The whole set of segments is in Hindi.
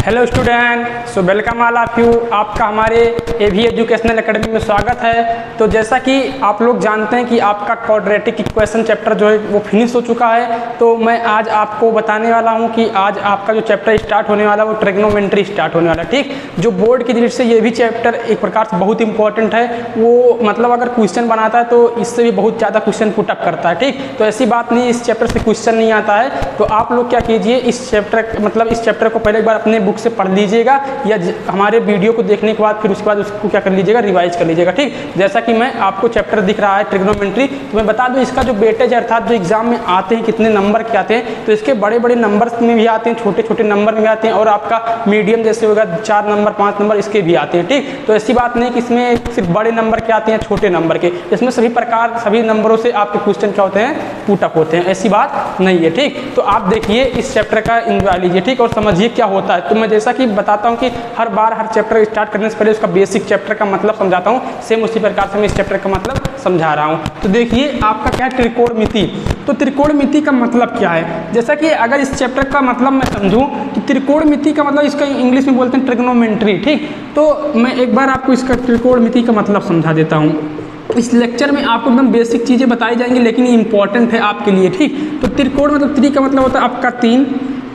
Hello student, so welcome all of you. आपका हमारे एवी एजुकेशनल एकेडमी में स्वागत है। तो जैसा कि आप लोग जानते हैं कि आपका क्वाड्रेटिक इक्वेशन चैप्टर जो है वो फिनिश हो चुका है। तो मैं आज आपको बताने वाला हूं कि आज आपका जो चैप्टर स्टार्ट होने वाला है वो ट्रिग्नोमेट्री स्टार्ट होने वाला है। ठीक, जो बोर्ड की दृष्टि से ये भी चैप्टर एक प्रकार से बहुत इंपॉर्टेंट है। वो मतलब अगर क्वेश्चन बनाता है तो इससे भी बहुत ज़्यादा क्वेश्चन पुटअप करता है। ठीक, तो ऐसी बात नहीं, इस चैप्टर से क्वेश्चन नहीं आता है। तो आप लोग क्या कीजिए, इस चैप्टर को पहले एक बार अपने बुक से पढ़ लीजिएगा या हमारे वीडियो को देखने के बाद फिर उसके बाद उसको क्या कर लीजिएगा, रिवाइज कर लीजिएगा। ठीक, जैसा कि मैं आपको चैप्टर दिख रहा है ट्रिग्नोमेट्री, तो मैं बता दूं इसका जो वेटेज अर्थात जो एग्जाम में आते हैं कितने नंबर के आते हैं, तो इसके बड़े बड़े नंबर्स में भी आते हैं, छोटे छोटे नंबर में भी आते हैं और आपका मीडियम जैसे होगा 4 नंबर 5 नंबर इसके भी आते हैं। ठीक, तो ऐसी बात नहीं कि इसमें सिर्फ बड़े नंबर के आते हैं छोटे नंबर के, इसमें सभी नंबरों से आपके क्वेश्चन क्या होते हैं, पुटअप होते हैं। ऐसी बात नहीं है। ठीक, तो आप देखिए इस चैप्टर का एंजॉय लीजिए। ठीक, और समझिए क्या होता है। तो मैं जैसा कि बताता हूं कि हर बार हर चैप्टर स्टार्ट करने से पहले उसका बेसिक चैप्टर का मतलब समझाता हूं, सेम उसी प्रकार से मैं इस चैप्टर का मतलब समझा रहा हूं। तो देखिए आपका क्या है, त्रिकोणमिति। तो त्रिकोणमिति का मतलब क्या है, जैसा कि अगर इस चैप्टर का मतलब मैं समझूं कि त्रिकोणमिति का मतलब इसका इंग्लिश में बोलते हैं ट्रिग्नोमेट्री। ठीक, तो मैं एक बार आपको इसका त्रिकोणमिति का मतलब समझा देता हूं। इस लेक्चर में आपको एकदम बेसिक चीज़ें बताई जाएंगी लेकिन ये इंपॉर्टेंट है आपके लिए। ठीक, तो त्रिकोण मतलब त्रि का मतलब होता है आपका 3।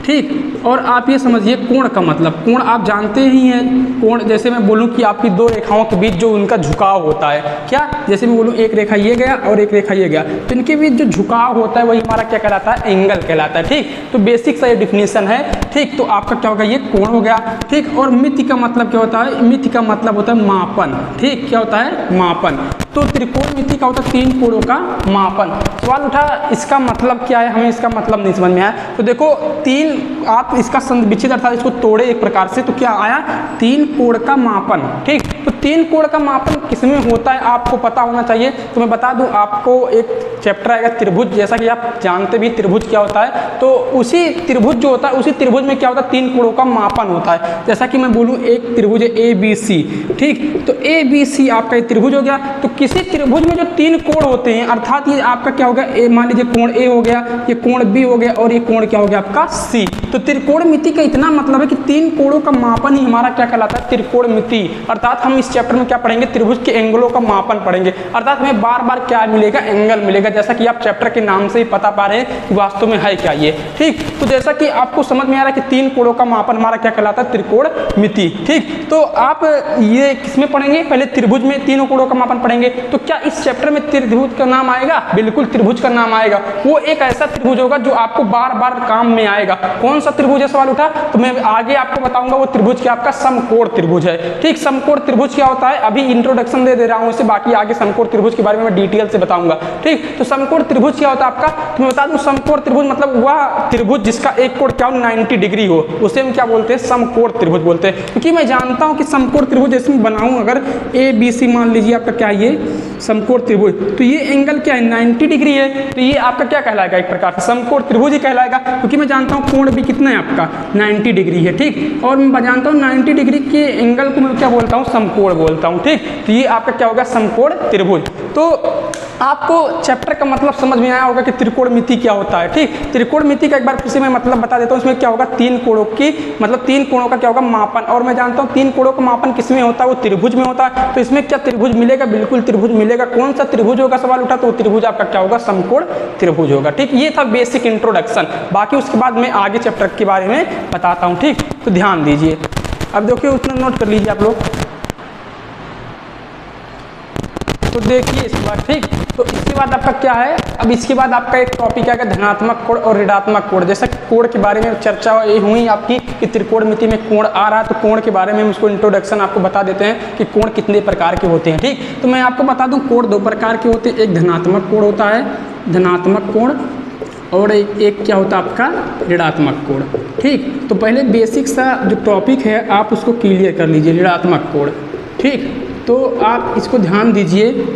ठीक, और आप ये समझिए कोण का मतलब, कोण आप जानते ही हैं। कोण जैसे मैं बोलूं कि आपकी दो रेखाओं के बीच जो उनका झुकाव होता है, क्या जैसे मैं बोलूं एक रेखा ये गया और एक रेखा ये गया, तो इनके बीच जो झुकाव होता है वही हमारा क्या कहलाता है, एंगल कहलाता है। ठीक, तो बेसिक सा ये डिफिनेशन है। ठीक, तो आपका क्या होगा, ये कोण हो गया। ठीक, और मिति का मतलब क्या होता है, मिति का मतलब होता है मापन। ठीक, क्या होता है, मापन। तो त्रिकोणमिति का होता है 3 कोणों का मापन। सवाल उठा इसका मतलब क्या है, हमें इसका मतलब नहीं समझ में आया। तो देखो 3 आप इसका विच्छेद अर्थात इसको तोड़े एक प्रकार से, तो क्या आया, 3 कोण का मापन। ठीक, तो 3 कोण का मापन किसमें होता है आपको पता होना चाहिए। तो मैं बता दूं आपको, एक चैप्टर आएगा त्रिभुज, जैसा कि आप जानते भी त्रिभुज क्या होता है। तो उसी त्रिभुज जो होता है उसी त्रिभुज में क्या होता है, 3 कोणों का मापन होता है। जैसा कि मैं बोलूँ एक त्रिभुज है ABC। ठीक, तो ABC आपका ये त्रिभुज हो गया। तो किसी त्रिभुज में जो 3 कोण होते हैं अर्थात ये आपका क्या होगा, मान लीजिए कोण A हो गया, ये कोण B हो गया और ये कोण क्या हो गया आपका C। तो त्रिकोणमिति का इतना मतलब है कि 3 कोणों का मापन ही हमारा क्या कहलाता है, त्रिकोणमिति। अर्थात हम इस चैप्टर में क्या पढ़ेंगे, त्रिभुज के एंगलों का मापन पढ़ेंगे। अर्थात हमें बार बार क्या मिलेगा, एंगल मिलेगा, जैसा कि आप चैप्टर के नाम से ही पता पा रहे हैं कि वास्तव में है क्या ये। ठीक, तो जैसा कि आपको समझ में आ रहा है कि 3 कोणों का मापन हमारा क्या कहलाता है, त्रिकोणमिति। ठीक, तो आप ये किसमें पढ़ेंगे, पहले त्रिभुज में 3 कोणों का मापन पढ़ेंगे। तो क्या इस चैप्टर में त्रिभुज का नाम आएगा, बिल्कुल त्रिभुज का नाम आएगा। वो एक ऐसा त्रिभुज होगा जो आपको बार बार काम में आएगा। कौन सा त्रिभुज है, सवाल उठा, तो मैं आगे आपको बताऊंगा। वो त्रिभुज क्या आपका समकोण त्रिभुज है। ठीक, समकोण त्रिभुज क्या होता है, अभी इंट्रोडक्शन दे रहा हूं, इससे बाकी आगे समकोण त्रिभुज के बारे में मैं डिटेल से बताऊंगा। ठीक, तो समकोण त्रिभुज क्या होता है आपका, तो मैं बता दूं समकोण त्रिभुज मतलब वह त्रिभुज जिसका एक कोण क्या हो, 90 डिग्री हो, उसे हम क्या बोलते हैं, समकोण त्रिभुज बोलते हैं। क्योंकि मैं जानता हूं कि समकोण त्रिभुज जैसे मैं बनाऊं, अगर ABC मान लीजिए आपका क्या है, ये समकोण त्रिभुज, तो ये एंगल क्या है, 90 डिग्री है। तो ये आपका क्या कहलाएगा, एक प्रकार से समकोण त्रिभुज ही कहलाएगा। क्योंकि मैं जानता हूँ कोण भी कितना है आपका, 90 डिग्री है। ठीक, और मैं जानता हूँ 90 डिग्री के एंगल को मैं क्या बोलता हूँ, समकोण बोलता हूँ। ठीक, तो ये आपका क्या होगा, समकोण त्रिभुज। तो आपको चैप्टर का मतलब समझ में आया होगा कि त्रिकोणमिति क्या होता है। ठीक, त्रिकोणमिति का एक बार फिर से मैं मतलब बता देता हूँ। इसमें क्या होगा, 3 कोणों की मतलब 3 कोणों का क्या होगा, मापन। और मैं जानता हूँ 3 कोणों का मापन किसमें होता है, वो त्रिभुज में होता है। तो इसमें क्या त्रिभुज मिलेगा, बिल्कुल त्रिभुज मिलेगा। कौन सा त्रिभुज होगा, सवाल उठा, तो त्रिभुज आपका क्या होगा, समकोण त्रिभुज होगा। ठीक, ये था बेसिक इंट्रोडक्शन। बाकी उसके बाद मैं आगे चैप्टर के बारे में बताता हूँ। ठीक, तो ध्यान दीजिए। अब देखिए उतना नोट कर लीजिए आप लोग। तो देखिए इसके बाद, ठीक, तो इसके बाद आपका क्या है, अब इसके बाद आपका एक टॉपिक आएगा धनात्मक कोण और ऋणात्मक कोण। जैसा कोण के बारे में चर्चा हुई आपकी कि त्रिकोणमिति में कोण आ रहा है, तो कोण के बारे में हम उसको इंट्रोडक्शन आपको बता देते हैं कि कोण कितने प्रकार के होते हैं। ठीक, तो मैं आपको बता दूं कोण 2 प्रकार के होते हैं। एक धनात्मक कोण होता है, धनात्मक कोण, और एक क्या होता है आपका, ऋणात्मक कोण। ठीक, तो पहले बेसिक सा जो टॉपिक है आप उसको क्लियर कर लीजिए, ऋणात्मक कोण। ठीक, तो आप इसको ध्यान दीजिए।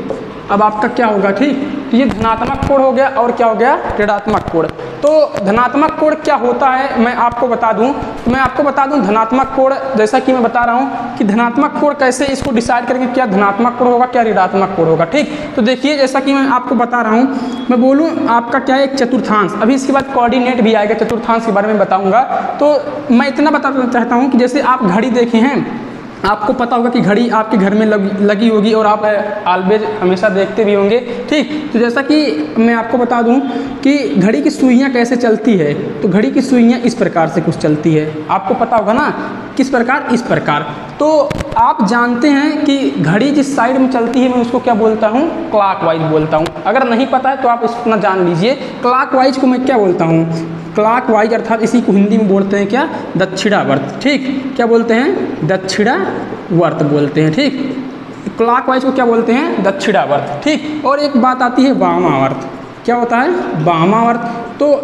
अब आपका क्या होगा, ठीक, तो ये धनात्मक कोण हो गया और क्या हो गया, ऋणात्मक कोण। तो धनात्मक कोण क्या होता है मैं आपको बता दूं, धनात्मक कोण, जैसा कि मैं बता रहा हूं कि धनात्मक कोण कैसे इसको डिसाइड करेंगे, क्या धनात्मक कोण होगा क्या ऋणात्मक कोण होगा। ठीक, तो देखिए जैसा कि मैं आपको बता रहा हूं, मैं बोलूं आपका क्या है एक चतुर्थांश, अभी इसके बाद कोऑर्डिनेट भी आएगा, चतुर्थांश के बारे में बताऊंगा। तो मैं इतना बताना चाहता हूं कि जैसे आप घड़ी देखे हैं, आपको पता होगा कि घड़ी आपके घर में लगी होगी और आप ऑलवेज हमेशा देखते भी होंगे। ठीक, तो जैसा कि मैं आपको बता दूं कि घड़ी की सुइयां कैसे चलती है, तो घड़ी की सुइयां इस प्रकार से कुछ चलती है, आपको पता होगा ना किस प्रकार, इस प्रकार। तो आप जानते हैं कि घड़ी जिस साइड में चलती है मैं उसको क्या बोलता हूँ, क्लॉकवाइज बोलता हूँ। अगर नहीं पता है तो आप इसको ना जान लीजिए, क्लॉकवाइज को मैं क्या बोलता हूँ, क्लॉकवाइज अर्थात इसी को हिंदी में बोलते हैं क्या, दक्षिणावर्त। ठीक, क्या बोलते हैं, दक्षिणावर्त बोलते हैं। ठीक, क्लॉकवाइज को क्या बोलते हैं, दक्षिणावर्त। ठीक, और एक बात आती है वामावर्त, क्या होता है, वामावर्त। तो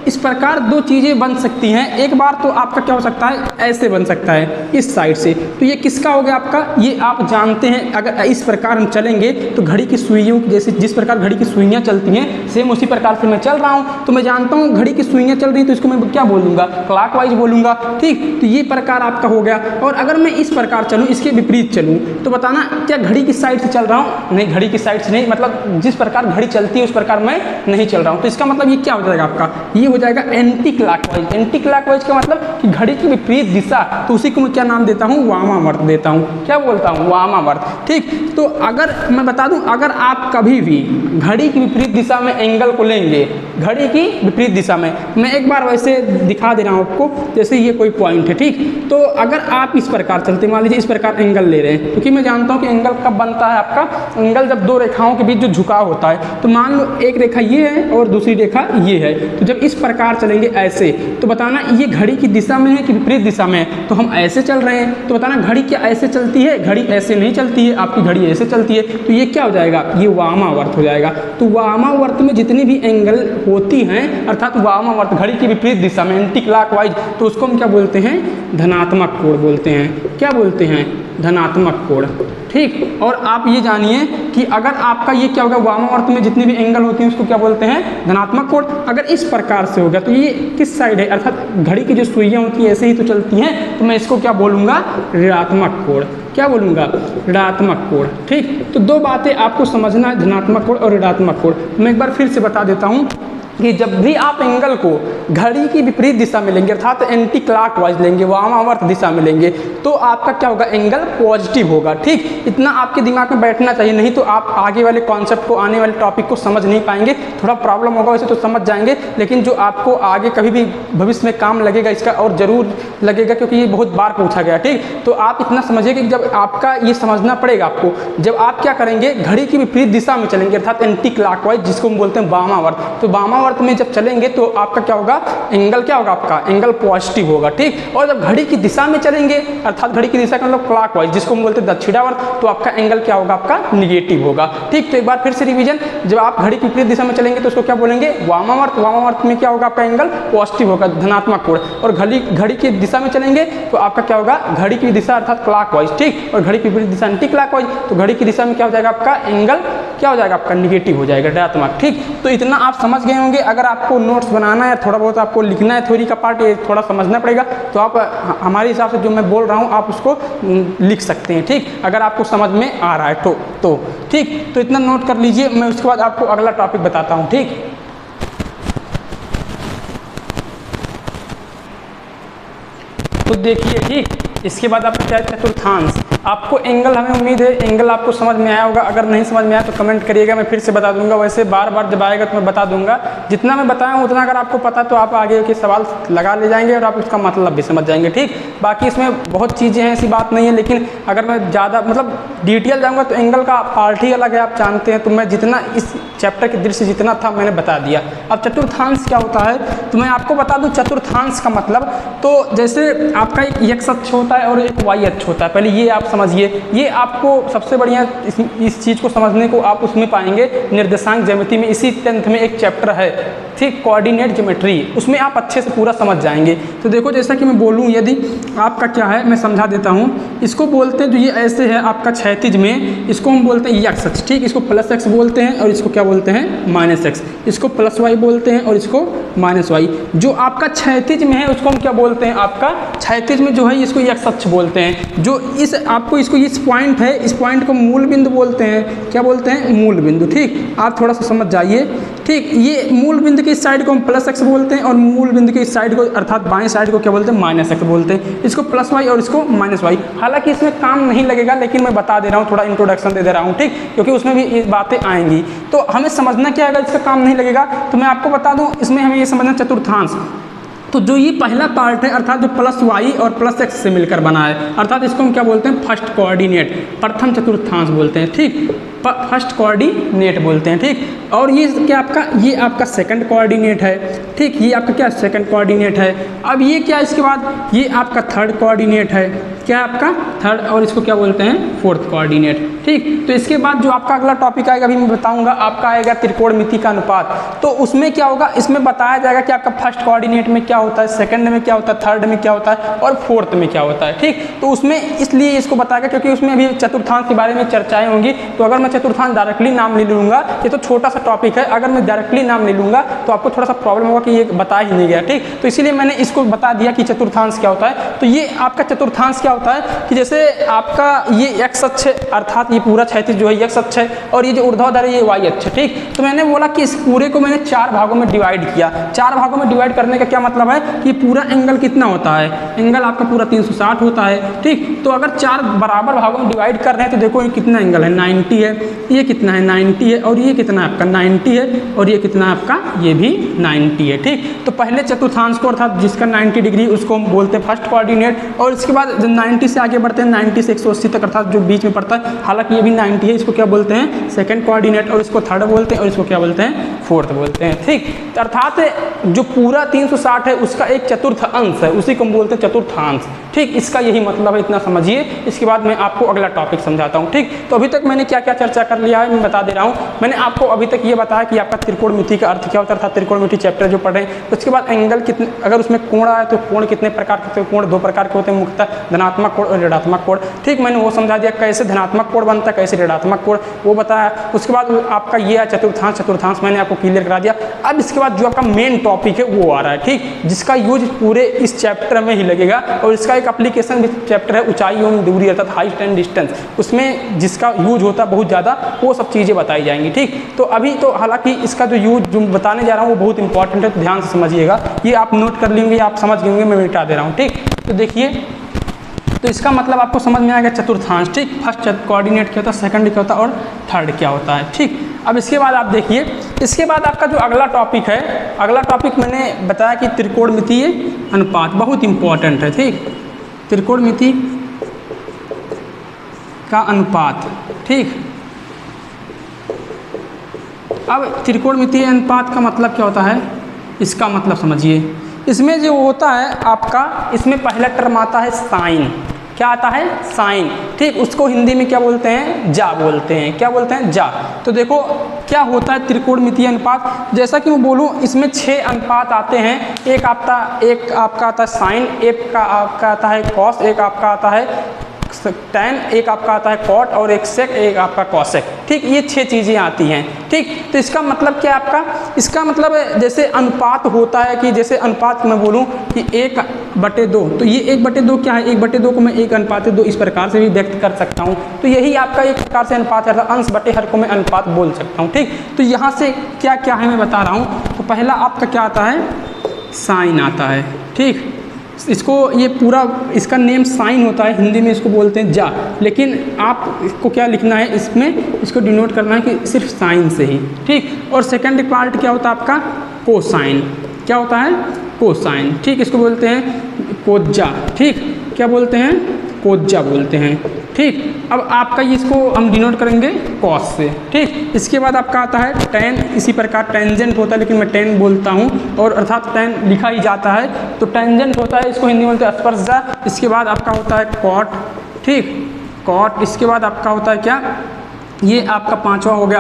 इस प्रकार दो चीज़ें बन सकती हैं, एक बार तो आपका क्या हो सकता है, ऐसे बन सकता है इस साइड से, तो ये किसका हो गया आपका, ये आप जानते हैं। अगर इस प्रकार हम चलेंगे तो घड़ी की सुइयों जैसे जिस प्रकार घड़ी की सुइयां चलती हैं सेम उसी प्रकार से मैं चल रहा हूँ, तो मैं जानता हूँ घड़ी की सुइयां चल रही, तो इसको मैं क्या बोलूँगा, क्लॉकवाइज बोलूँगा। ठीक, तो ये प्रकार आपका हो गया। और अगर मैं इस प्रकार चलूँ, इसके विपरीत चलूँ, तो बताना क्या घड़ी की साइड से चल रहा हूँ, नहीं घड़ी की साइड से नहीं, मतलब जिस प्रकार घड़ी चलती है उस प्रकार मैं नहीं चल रहा हूँ। तो इसका मतलब ये क्या हो जाएगा आपका, ये हो जाएगा एंटी क्लॉकवाइज। एंटी क्लॉकवाइज का मतलब कि घड़ी की विपरीत दिशा, तो उसी को मैं क्या नाम देता हूँ, वामावर्त देता हूँ। क्या बोलता हूँ, वामावर्त। ठीक, तो अगर मैं बता दूं, अगर आप कभी भी घड़ी की विपरीत दिशा में एंगल को लेंगे, घड़ी की विपरीत दिशा में, मैं एक बार वैसे दिखा दे रहा हूँ आपको, जैसे ये कोई पॉइंट है। ठीक, तो अगर आप इस प्रकार चलते, मान लीजिए इस प्रकार एंगल ले रहे हैं, क्योंकि मैं जानता हूँ कि एंगल कब बनता है आपका, एंगल जब दो रेखाओं के बीच जो झुकाव होता है, तो मान लो एक रेखा ये है और दूसरी रेखा ये है, तो जब इस प्रकार चलेंगे ऐसे, तो बताना ये घड़ी की दिशा में है कि विपरीत दिशा में है, तो हम ऐसे चल रहे हैं, तो बताना घड़ी क्या ऐसे चलती है, घड़ी ऐसे नहीं चलती है, आपकी घड़ी ऐसे चलती है, तो ये क्या हो जाएगा, ये वामावर्त हो जाएगा। तो वामावर्त में जितनी भी एंगल होती हैं, अर्थात वामावर्त घड़ी की विपरीत दिशा में एंटी क्लॉकवाइज, तो उसको हम क्या बोलते हैं, धनात्मक कोण बोलते हैं। क्या बोलते हैं, धनात्मक कोण। ठीक, और आप ये जानिए कि अगर आपका ये क्या होगा, वामावर्त में जितनी भी एंगल होती हैं उसको क्या बोलते हैं, धनात्मक कोण। अगर इस प्रकार से हो गया तो ये किस साइड है, अर्थात घड़ी की जो सुइयां होती हैं ऐसे ही तो चलती हैं, तो मैं इसको क्या बोलूँगा, ऋणात्मक कोण। क्या बोलूँगा, ऋणात्मक कोण। ठीक, तो दो बातें आपको समझना है, धनात्मक कोण और ऋणात्मक कोण। मैं एक बार फिर से बता देता हूँ कि जब भी आप एंगल को घड़ी की विपरीत दिशा में लेंगे, अर्थात एंटी क्लॉकवाइज लेंगे, वामावर्त दिशा में लेंगे, तो आपका क्या होगा, एंगल पॉजिटिव होगा। ठीक, इतना आपके दिमाग में बैठना चाहिए, नहीं तो आप आगे वाले कॉन्सेप्ट को, आने वाले टॉपिक को समझ नहीं पाएंगे। थोड़ा प्रॉब्लम होगा, वैसे तो समझ जाएंगे, लेकिन जो आपको आगे कभी भी भविष्य में काम लगेगा इसका, और ज़रूर लगेगा, क्योंकि ये बहुत बार पूछा गया। ठीक, तो आप इतना समझिए कि जब आपका ये समझना पड़ेगा आपको, जब आप क्या करेंगे, घड़ी की विपरीत दिशा में चलेंगे, अर्थात एंटी क्लॉकवाइज जिसको हम बोलते हैं वामावर्त, तो वामावर्त में जब चलेंगे तो आपका क्या होगा, एंगल क्या होगा, आपका एंगल पॉजिटिव होगा। ठीक, और जब घड़ी की दिशा में चलेंगे, अर्थात घड़ी की दिशा का मतलब क्लॉकवाइज जिसको हम बोलते हैं दक्षिणावर्त, तो आपका एंगल क्या होगा, आपका निगेटिव होगा। ठीक, तो एक बार फिर से रिवीजन, जब आप घड़ी की विपरीत दिशा में चलेंगे तो उसको क्या बोलेंगे, वामावर्त। वामावर्त में क्या होगा, आपका एंगल पॉजिटिव होगा, धनात्मक कोण। और घड़ी की दिशा में चलेंगे तो आपका क्या होगा, घड़ी की दिशा अर्थात क्लॉकवाइज। ठीक, और घड़ी की विपरीत दिशा एंटी क्लॉकवाइज, तो घड़ी की दिशा में क्या हो जाएगा, आपका एंगल क्या हो जाएगा, आपका निगेटिव हो जाएगा, ऋणात्मक। ठीक, तो इतना आप समझ गए होंगे। अगर आपको नोट्स बनाना है, थोड़ा बहुत आपको लिखना है, थ्योरी का पार्ट ये थोड़ा समझना पड़ेगा, तो आप हमारे हिसाब से जो मैं बोल रहा हूँ आप उसको लिख सकते हैं। ठीक, अगर आपको समझ में आ रहा है तो ठीक, तो इतना नोट कर लीजिए। मैं उसके बाद आपको अगला टॉपिक बताता हूँ। ठीक, तो देखिए, ठीक, इसके बाद आपका क्या है, चतुर्थांश। आपको एंगल, हमें उम्मीद है एंगल आपको समझ में आया होगा। अगर नहीं समझ में आया तो कमेंट करिएगा, मैं फिर से बता दूंगा। वैसे बार बार जब आएगा तो मैं बता दूंगा। जितना मैं बताया हूँ उतना अगर आपको पता तो आप आगे के सवाल लगा ले जाएंगे और आप उसका मतलब भी समझ जाएंगे। ठीक, बाकी इसमें बहुत चीज़ें हैं, ऐसी बात नहीं है, लेकिन अगर मैं ज़्यादा मतलब डिटेल जाऊँगा तो एंगल का पार्ट ही अलग है, आप जानते हैं। तो मैं जितना इस चैप्टर के दृश्य जितना था मैंने बता दिया। अब चतुर्थांश क्या होता है तो मैं आपको बता दूँ। चतुर्थांश का मतलब, तो जैसे आपका एक x अक्ष हो होता है और एक वाई अक्ष होता है। पहले ये आप समझिए, ये आपको सबसे बढ़िया इस चीज़ को समझने को आप उसमें पाएंगे निर्देशांक ज्यामिति में, इसी 10th में एक चैप्टर है, ठीक, कोऑर्डिनेट ज्योमेट्री, उसमें आप अच्छे से पूरा समझ जाएंगे। तो देखो जैसा कि मैं बोलूँ, यदि आपका क्या है मैं समझा देता हूँ। इसको बोलते हैं जो ये ऐसे है आपका क्षैतिज में, इसको हम बोलते हैं एक्स अक्ष, ठीक, इसको प्लस एक्स बोलते हैं और इसको क्या बोलते हैं माइनस एक्स, इसको प्लस वाई बोलते हैं और इसको माइनस वाई। जो आपका क्षैतिज में है उसको हम क्या बोलते हैं, आपका क्षैतिज में जो है इसको एक्स अक्ष बोलते हैं। जो इस आपको इसको इस पॉइंट है, इस पॉइंट को मूल बिंदु बोलते हैं, क्या बोलते हैं मूल बिंदु, ठीक, आप थोड़ा सा समझ जाइए, ठीक। ये मूल बिंदु की इस साइड को हम प्लस एक्स बोलते हैं और मूल बिंदु की इस साइड को अर्थात बाएं साइड को क्या बोलते हैं माइनस एक्स बोलते हैं। इसको प्लस वाई और इसको माइनस वाई। हालांकि इसमें काम नहीं लगेगा लेकिन मैं बता दे रहा हूँ, थोड़ा इंट्रोडक्शन दे रहा हूँ, ठीक, क्योंकि उसमें भी ये बातें आएंगी। तो हमें समझना क्या है, अगर इसका काम नहीं लगेगा तो मैं आपको बता दूँ, इसमें हमें ये समझना चतुर्थांश। तो जो ये पहला पार्ट है अर्थात जो प्लस वाई और प्लस एक्स से मिलकर बना है, अर्थात इसको हम क्या बोलते हैं फर्स्ट कोऑर्डिनेट, प्रथम चतुर्थांश बोलते हैं, ठीक, फर्स्ट कोऑर्डिनेट बोलते हैं, ठीक। और ये क्या आपका, ये आपका सेकंड कोऑर्डिनेट है, ठीक, ये आपका क्या सेकंड कोऑर्डिनेट है। अब ये क्या, इसके बाद ये आपका थर्ड कोऑर्डिनेट है, क्या आपका थर्ड, और इसको क्या बोलते हैं फोर्थ कोऑर्डिनेट, ठीक। तो इसके बाद जो आपका अगला टॉपिक आएगा अभी मैं बताऊंगा, आपका आएगा त्रिकोणमिति का अनुपात। तो उसमें क्या होगा, इसमें बताया जाएगा कि आपका फर्स्ट कोऑर्डिनेट में क्या होता है, सेकंड में क्या होता है, थर्ड में क्या होता है और फोर्थ में क्या होता है, ठीक। तो उसमें इसलिए इसको बताएगा क्योंकि उसमें अभी चतुर्थांश के बारे में चर्चाएं होंगी। तो अगर मैं चतुर्थांश डायरेक्टली नाम ले लूँगा, ये तो छोटा सा टॉपिक है, अगर मैं डायरेक्टली नाम ले लूँगा तो आपको थोड़ा सा प्रॉब्लम होगा कि ये बता ही नहीं गया, ठीक। तो इसीलिए मैंने इसको बता दिया कि चतुर्थांश क्या होता है। तो ये आपका चतुर्थांश क्या होता है कि जैसे आपका ये एक्स अक्ष है, अर्थात ये पूरा क्षैतिज जो है एक्स अक्ष है और ये जो ऊर्ध्वाधर है ये वाई अक्ष है, ठीक। तो मैंने बोला कि इस पूरे को मैंने 4 भागों में डिवाइड किया। 4 भागों में डिवाइड करने का क्या मतलब है कि पूरा एंगल कितना होता है, एंगल आपका पूरा 360 होता है, ठीक। तो अगर 4 बराबर भागों में डिवाइड कर रहे हैं तो देखो ये कितना एंगल है 90 है, ये कितना है 90 है और ये कितना है आपका 90 है और ये कितना है आपका ये भी 90 है, ठीक। तो पहले चतुर्थांश को अर्थात जिसका 90 डिग्री उसको हम बोलते हैं फर्स्ट कोऑर्डिनेट और इसके बाद 90 से आगे बढ़ते हैं 90 से 180 तक अर्थात जो बीच में पड़ता है, हालांकि ये भी 90 है, इसको क्या बोलते हैं सेकंड कोऑर्डिनेट और इसको थर्ड बोलते हैं और इसको क्या बोलते हैं फोर्थ बोलते हैं, ठीक। अर्थात जो पूरा 360 है उसका एक चतुर्थ अंश है, उसी को हम बोलते हैं चतुर्थांश, ठीक। इसका यही मतलब है, इतना समझिए। इसके बाद मैं आपको अगला टॉपिक समझाता हूँ, ठीक। तो अभी तक मैंने क्या क्या चर्चा कर लिया है मैं बता दे रहा हूँ। मैंने आपको अभी तक ये बताया कि आपका त्रिकोणमिति का अर्थ क्या होता था, त्रिकोणमिति चैप्टर जो पढ़े। उसके बाद एंगल कितने, अगर उसमें कोण आए तो कोण कितने प्रकार के होते हैं, कोण 2 प्रकार के होते हैं मुख्यतः, धनात्मक कोण और ऋणात्मक कोण, ठीक। मैंने वो समझा दिया कैसे धनात्मक कोण बनता है, कैसे ऋणात्मक कोण, वो बताया। उसके बाद आपका ये है चतुर्थांश, चतुर्थांश मैंने आपको क्लियर करा दिया। अब इसके बाद जो आपका मेन टॉपिक है वो आ रहा है, ठीक, जिसका यूज पूरे इस चैप्टर में ही लगेगा और इसका एक एप्लीकेशन भी चैप्टर है ऊंचाई एवं दूरी अर्थात हाइट एंड डिस्टेंस, उसमें जिसका यूज होता है बहुत ज़्यादा, वो सब चीज़ें बताई जाएंगी, ठीक। तो अभी तो हालांकि इसका जो यूज जो बताने जा रहा हूँ वो बहुत इंपॉर्टेंट है, तो ध्यान से समझिएगा। ये आप नोट कर लेंगे, आप समझ लेंगे, मैं मिटा दे रहा हूँ, ठीक। तो देखिए, तो इसका मतलब आपको समझ में आएगा चतुर्थांश, ठीक। फर्स्ट कोऑर्डिनेट क्या होता है, सेकंड क्या होता है और थर्ड क्या होता है, ठीक। अब इसके बाद आप देखिए, इसके बाद आपका जो अगला टॉपिक है, अगला टॉपिक मैंने बताया कि त्रिकोणमितीय अनुपात बहुत इंपॉर्टेंट है, ठीक। त्रिकोणमिति का अनुपात, ठीक। अब त्रिकोणमितीय अनुपात का मतलब क्या होता है, इसका मतलब समझिए। इसमें जो होता है आपका, इसमें पहला टर्म आता है साइन, क्या आता है साइन, ठीक। उसको हिंदी में क्या बोलते हैं जा बोलते हैं, क्या बोलते हैं जा। तो देखो क्या होता है त्रिकोणमितीय अनुपात, जैसा कि मैं बोलूँ इसमें 6 अनुपात आते हैं। एक आपका आता है साइन, एक का आपका आता है कॉस, एक आपका आता है टैन, एक आपका आता है कॉट और एक सेक, एक आपका कॉसेक, ठीक। ये 6 चीज़ें आती हैं, ठीक। तो इसका मतलब क्या है आपका, इसका मतलब जैसे अनुपात होता है कि जैसे अनुपात मैं बोलूँ कि 1/2, तो ये 1/2 क्या है, 1/2 को मैं 1:2 इस प्रकार से भी व्यक्त कर सकता हूँ। तो यही आपका एक प्रकार से अनुपात है, अंश बटे हर को मैं अनुपात बोल सकता हूँ, ठीक। तो यहाँ से क्या क्या है मैं बता रहा हूँ। तो पहला आपका क्या आता है साइन आता है, ठीक। इसको ये पूरा इसका नेम साइन होता है, हिंदी में इसको बोलते हैं जा, लेकिन आप इसको क्या लिखना है, इसमें इसको डिनोट करना है कि सिर्फ साइन से ही, ठीक। और सेकंड पार्ट क्या होता है आपका कोसाइन, क्या होता है कोसाइन, ठीक। इसको बोलते हैं कोज्जा, ठीक, क्या बोलते हैं कोज्जा बोलते हैं, ठीक। अब आपका ये इसको हम डिनोट करेंगे कॉस से, ठीक। इसके बाद आपका आता है टेन, इसी प्रकार टेंजेंट होता है, लेकिन मैं टेन बोलता हूँ, और अर्थात टेन लिखा ही जाता है, तो टेंजेंट होता है, इसको हिंदी में बोलते हैं स्पर्शजा। इसके बाद आपका होता है कॉट, ठीक, कॉट। इसके बाद आपका होता है क्या, ये आपका पांचवा हो गया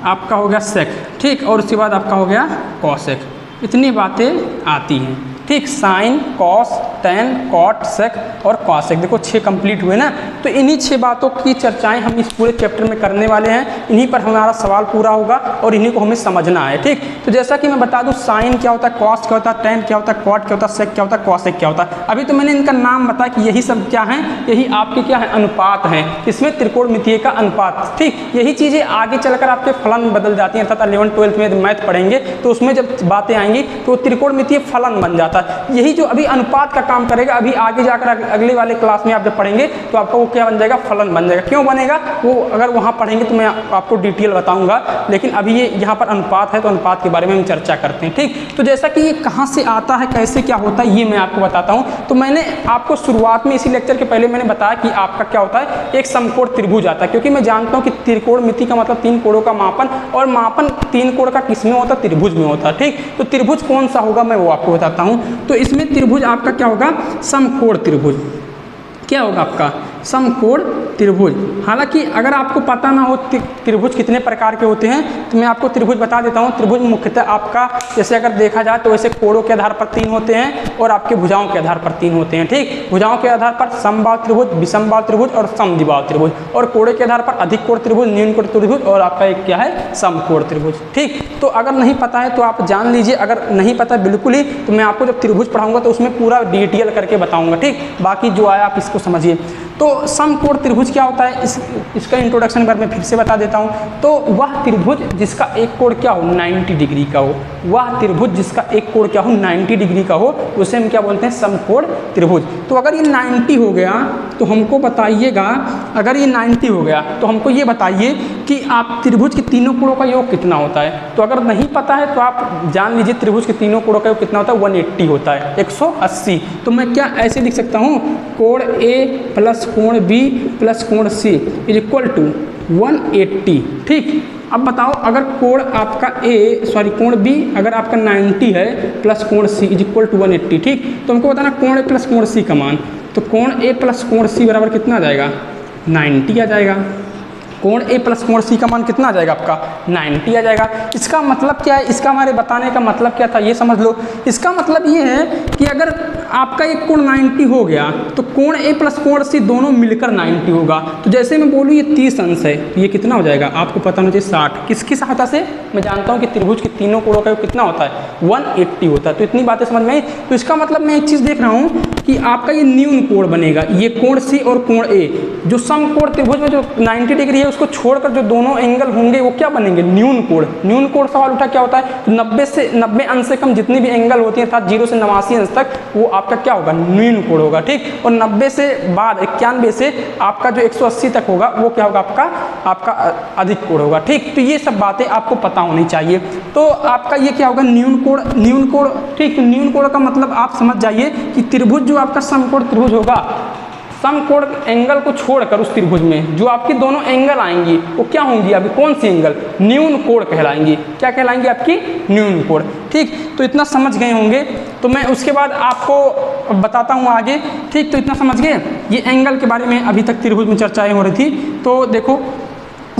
आपका हो गया सेक, ठीक, और उसके बाद आपका हो गया कॉसेक। इतनी बातें आती हैं, ठीक। साइन, कॉस, टेन, कॉट, सेक और कॉसेक, देखो 6 कंप्लीट हुए ना। तो इन्हीं 6 बातों की चर्चाएं हम इस पूरे चैप्टर में करने वाले हैं, इन्हीं पर हमारा सवाल पूरा होगा और इन्हीं को हमें समझना है, ठीक। तो जैसा कि मैं बता दूं, साइन क्या होता है, कॉस क्या होता है, टेन क्या होता है, कॉट क्या होता है, सेक क्या होता है, कॉसेक क्या होता है। अभी तो मैंने इनका नाम बताया कि यही सब क्या है, यही आपके क्या है, अनुपात हैं, इसमें त्रिकोणमितीय का अनुपात, ठीक। यही चीज़ें आगे चलकर आपके फलन बदल जाती हैं, अर्थात 11वीं 12th में मैथ पढ़ेंगे तो उसमें जब बातें आएंगी तो त्रिकोणमितीय फलन बन जाता है। यही जो अभी अनुपात का काम करेगा, अभी आगे जाकर अगले वाले क्लास में आप जब पढ़ेंगे तो आपका वो क्या बन जाएगा, फलन बन जाएगा। क्यों बनेगा वो अगर वहाँ पढ़ेंगे तो मैं आपको डिटेल बताऊंगा, लेकिन अभी ये यहाँ पर अनुपात है तो अनुपात के बारे में हम चर्चा करते हैं, ठीक। तो जैसा कि ये कहाँ से आता है, कैसे क्या होता है, ये मैं आपको बताता हूँ। तो मैंने आपको शुरुआत में इसी लेक्चर के पहले मैंने बताया कि आपका क्या होता है, एक समकोण त्रिभुज आता है, क्योंकि मैं जानता हूँ कि त्रिकोणमिति का मतलब 3 कोणों का मापन, और मापन 3 कोण का किस में होता है, त्रिभुज में होता है, ठीक। तो त्रिभुज कौन सा होगा मैं वो आपको बताता हूँ। तो इसमें त्रिभुज आपका क्या होगा, समकोण त्रिभुज। क्या होगा आपका, समकोण त्रिभुज। हालांकि अगर आपको पता ना हो त्रिभुज कितने प्रकार के होते हैं तो मैं आपको त्रिभुज बता देता हूँ। त्रिभुज मुख्यतः आपका जैसे अगर देखा जाए तो वैसे कोणों के आधार पर 3 होते हैं और आपके भुजाओं के आधार पर 3 होते हैं, ठीक। भुजाओं के आधार पर समबाहु त्रिभुज, विषमबाहु त्रिभुज और समद्विबाहु त्रिभुज, और कोणों के आधार पर अधिक कोण त्रिभुज, न्यून कोण त्रिभुज और आपका एक क्या है, समकोण त्रिभुज, ठीक। तो अगर नहीं पता है तो आप जान लीजिए, अगर नहीं पता बिल्कुल ही तो मैं आपको जब त्रिभुज पढ़ाऊंगा तो उसमें पूरा डिटेल करके बताऊंगा, ठीक। बाकी जो आया आप इसको समझिए। तो समकोण त्रिभुज क्या होता है, इसका इंट्रोडक्शन बार मैं फिर से बता देता हूँ। तो वह त्रिभुज जिसका एक कोण क्या हो, 90 डिग्री का हो, वह त्रिभुज जिसका एक कोण क्या हो, 90 डिग्री का हो, उसे हम क्या बोलते हैं, समकोण त्रिभुज। तो अगर ये 90 हो गया तो हमको बताइएगा, अगर ये 90 हो गया तो हमको ये बताइए कि आप त्रिभुज के तीनों कोणों का योग कितना होता है। तो अगर नहीं पता है तो आप जान लीजिए त्रिभुज के तीनों कोणों का योग कितना होता है, 180 होता है, 180। तो मैं क्या ऐसे लिख सकता हूँ, कोण ए प्लस कोण बी प्लस कोण सी इज इक्वल टू 180, ठीक। अब बताओ अगर कोण आपका कोण बी अगर आपका 90 है प्लस कोण सी इज इक्वल टू 180, ठीक। तो हमको बताना कोण ए प्लस कोण सी का मान। तो कोण ए प्लस कोण सी बराबर कितना आ जाएगा, 90 आ जाएगा। कोण ए प्लस कोण सी का मान कितना आ जाएगा आपका, 90 आ जाएगा। इसका मतलब क्या है, इसका हमारे बताने का मतलब क्या था ये समझ लो। इसका मतलब ये है कि अगर आपका एक कोण 90 हो गया तो कोण ए प्लस कोण सी दोनों मिलकर 90 होगा। तो जैसे मैं बोलूँ ये 30 अंश है, ये कितना हो जाएगा आपको पता होना चाहिए 60। किसकी सहायता से, मैं जानता हूँ कि त्रिभुज के तीनों कोणों का कितना होता है, 180 होता है। तो इतनी बातें समझ में आई। तो इसका मतलब मैं एक चीज़ देख रहा हूँ कि आपका ये न्यून कोण बनेगा, ये कोण सी और कोण ए, जो समकोण त्रिभुज में जो 90 डिग्री है उसको छोड़कर जो दोनों एंगल होंगे वो क्या बनेंगे, न्यून कोण। न्यून कोण सवाल उठा क्या होता है, तो 90 अंश से कम जितनी भी एंगल होती है अर्थात 0 से 89 अंश तक वो आपका क्या होगा, न्यून कोण होगा, ठीक। और 90 से बाद 91 से आपका जो 180 तक होगा वो क्या होगा, आपका अधिक कोण होगा, ठीक। तो ये सब बातें आपको पता होनी चाहिए। तो आपका ये क्या होगा, न्यून कोण, ठीक। न्यून कोण का मतलब आप समझ जाइए कि त्रिभुज जो आपका समकोण त्रिभुज होगा, समकोण एंगल को छोड़कर उस त्रिभुज में जो आपकी दोनों एंगल आएंगी वो क्या होंगी, अभी कौन सी एंगल, न्यून कोण कहलाएंगी। क्या कहलाएंगी, आपकी न्यून कोण, ठीक। तो इतना समझ गए होंगे। तो मैं उसके बाद आपको बताता हूँ आगे, ठीक। तो इतना समझ गए, ये एंगल के बारे में अभी तक त्रिभुज में चर्चाएं हो रही थी। तो देखो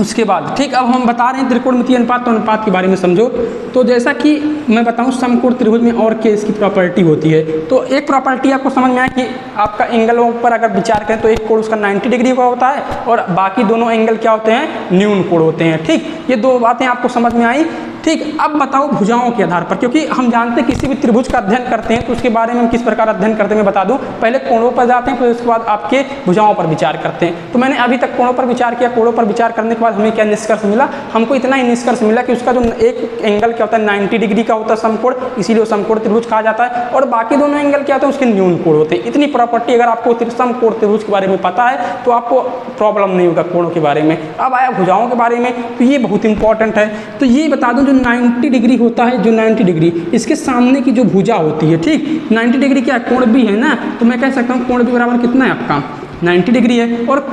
उसके बाद, ठीक। अब हम बता रहे हैं त्रिकोणमितीय अनुपात, तो अनुपात के बारे में समझो। तो जैसा कि मैं बताऊं समकोण त्रिभुज में और क्या इसकी प्रॉपर्टी होती है। तो एक प्रॉपर्टी आपको समझ में आया कि आपका एंगलों पर अगर विचार करें तो एक कोण उसका 90 डिग्री का होता है और बाकी दोनों एंगल क्या होते हैं, न्यून कोण होते हैं, ठीक। ये दो बातें आपको समझ में आई, ठीक। अब बताओ भुजाओं के आधार पर, क्योंकि हम जानते हैं किसी भी त्रिभुज का अध्ययन करते हैं तो उसके बारे में हम किस प्रकार अध्ययन करते हैं मैं बता दूं। पहले कोणों पर जाते हैं, फिर उसके बाद आपके भुजाओं पर विचार करते हैं। तो मैंने अभी तक कोणों पर विचार किया। कोणों पर विचार करने के बाद हमें क्या निष्कर्ष मिला, हमको इतना ही निष्कर्ष मिला कि उसका जो एक एंगल क्या होता है 90 डिग्री का होता है समकोण, इसीलिए समकोण त्रिभुज कहा जाता है। और बाकी दोनों एंगल क्या होते हैं, उसके न्यून कोण होते हैं। इतनी प्रॉपर्टी अगर आपको समकोण त्रिभुज के बारे में पता है तो आपको प्रॉब्लम नहीं होगा कोणों के बारे में। अब आया भुजाओं के बारे में, तो ये बहुत इंपॉर्टेंट है। तो ये बता दूं, जो 90 डिग्री होता है, जो 90 डिग्री इसके सामने की जो भुजा होती है, ठीक। 90 डिग्री क्या है, कोण बी है ना, तो मैं कह सकता हूँ कोण बी बराबर कितना है आपका 90 डिग्री है। और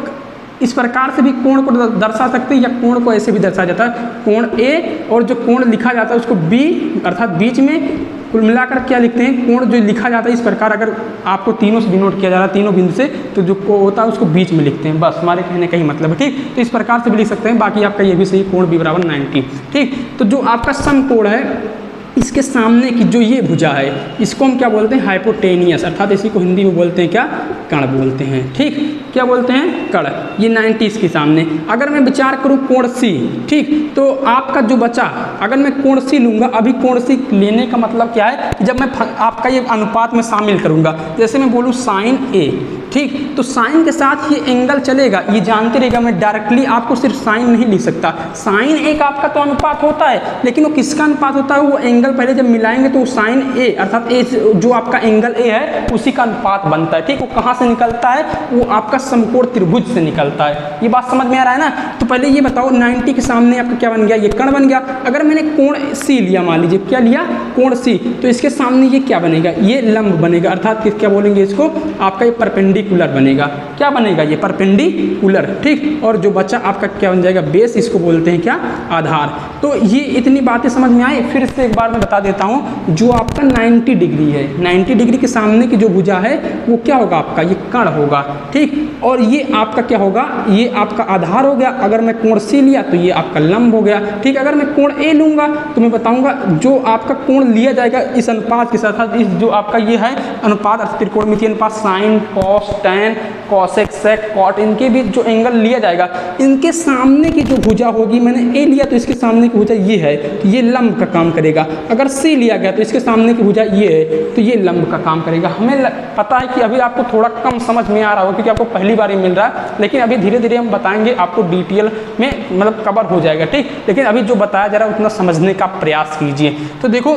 इस प्रकार से भी कोण को दर्शा सकते हैं, या कोण को ऐसे भी दर्शाया जाता है, कोण ए, और जो कोण लिखा जाता है उसको बी, अर्थात बीच में। कुल मिलाकर क्या लिखते हैं, कोण जो लिखा जाता है इस प्रकार, अगर आपको तीनों से डिनोट किया जा रहा है, तीनों बिंदु से, तो जो होता है उसको बीच में लिखते हैं, बस हमारे कहने का ही मतलब है, ठीक। तो इस प्रकार से भी लिख सकते हैं। बाकी आपका ये भी सही, कोण बी बराबर 90, ठीक। तो जो आपका समकोण है, इसके सामने की जो ये भुजा है, इसको हम क्या बोलते हैं, हाइपोटेनियस, अर्थात इसी को हिंदी में बोलते हैं क्या, कर्ण बोलते हैं, ठीक। क्या बोलते हैं, कर्ण। ये 90 इसके सामने। अगर मैं विचार करूं कोण सी, ठीक, तो आपका जो बचा, अगर मैं कोण सी लूंगा, अभी कोण सी लेने का मतलब क्या है, जब मैं आपका ये अनुपात में शामिल करूंगा, जैसे मैं बोलूँ साइन ए, ठीक, तो साइन के साथ ये एंगल चलेगा, ये जानते रहेगा। मैं डायरेक्टली आपको सिर्फ साइन नहीं लिख सकता, साइन ए का आपका तो अनुपात होता है, लेकिन वो किसका अनुपात होता है, वो एंगल पहले जब मिलाएंगे तो साइन ए, अर्थात ए जो आपका एंगल ए है उसी का अनुपात बनता है, ठीक। वो कहाँ से निकलता है, वो आपका समकोण त्रिभुज से निकलता है। ये बात समझ में आ रहा है ना। तो पहले ये बताओ, 90 के सामने आपका क्या बन गया, ये कर्ण बन गया। अगर मैंने कोण सी लिया, मान लीजिए क्या लिया, कोण सी, तो इसके सामने ये क्या बनेगा, ये लंब बनेगा, अर्थात क्या बोलेंगे इसको, आपका ये परपेंडिकुलर बनेगा। क्या बनेगा, ये परपेंडिकुलर, ठीक। और जो बचा आपका क्या बन जाएगा, बेस, इसको बोलते हैं क्या, आधार। तो ये इतनी बातें समझ में आई। फिर से एक बार मैं बता देता हूँ, जो आपका 90 डिग्री है, 90 डिग्री के सामने की जो भुजा है वो क्या होगा, आपका ये कर्ण होगा, ठीक। और ये आपका क्या होगा, ये आपका आधार हो गया। अगर मैं कोण सी लिया तो ये आपका लंब हो गया, ठीक। अगर मैं कोण ए लूंगा तो मैं बताऊंगा जो आपका कोण लिया जाएगा इस अनुपात के साथ, इस जो आपका ये है अनुपात, त्रिकोणमितीय अनुपात, साइन, कॉस, टैन, कॉसेक, सेक, कॉट, इनके भी जो एंगल लिया जाएगा, इनके सामने की जो भुजा होगी, मैंने ए लिया तो इसके सामने की भुजा ये है, तो ये लंब का काम करेगा। अगर सी लिया गया तो इसके सामने की भुजा ये है, तो ये लंब का काम करेगा। हमें पता है कि अभी आपको थोड़ा कम समझ में आ रहा होगा, क्योंकि आपको पहली बार ही मिल रहा है, लेकिन अभी धीरे धीरे हम बताएंगे, आपको डिटेल में मतलब कवर हो जाएगा, ठीक। लेकिन अभी जो बताया जा रहा है उतना समझने का प्रयास कीजिए। तो देखो,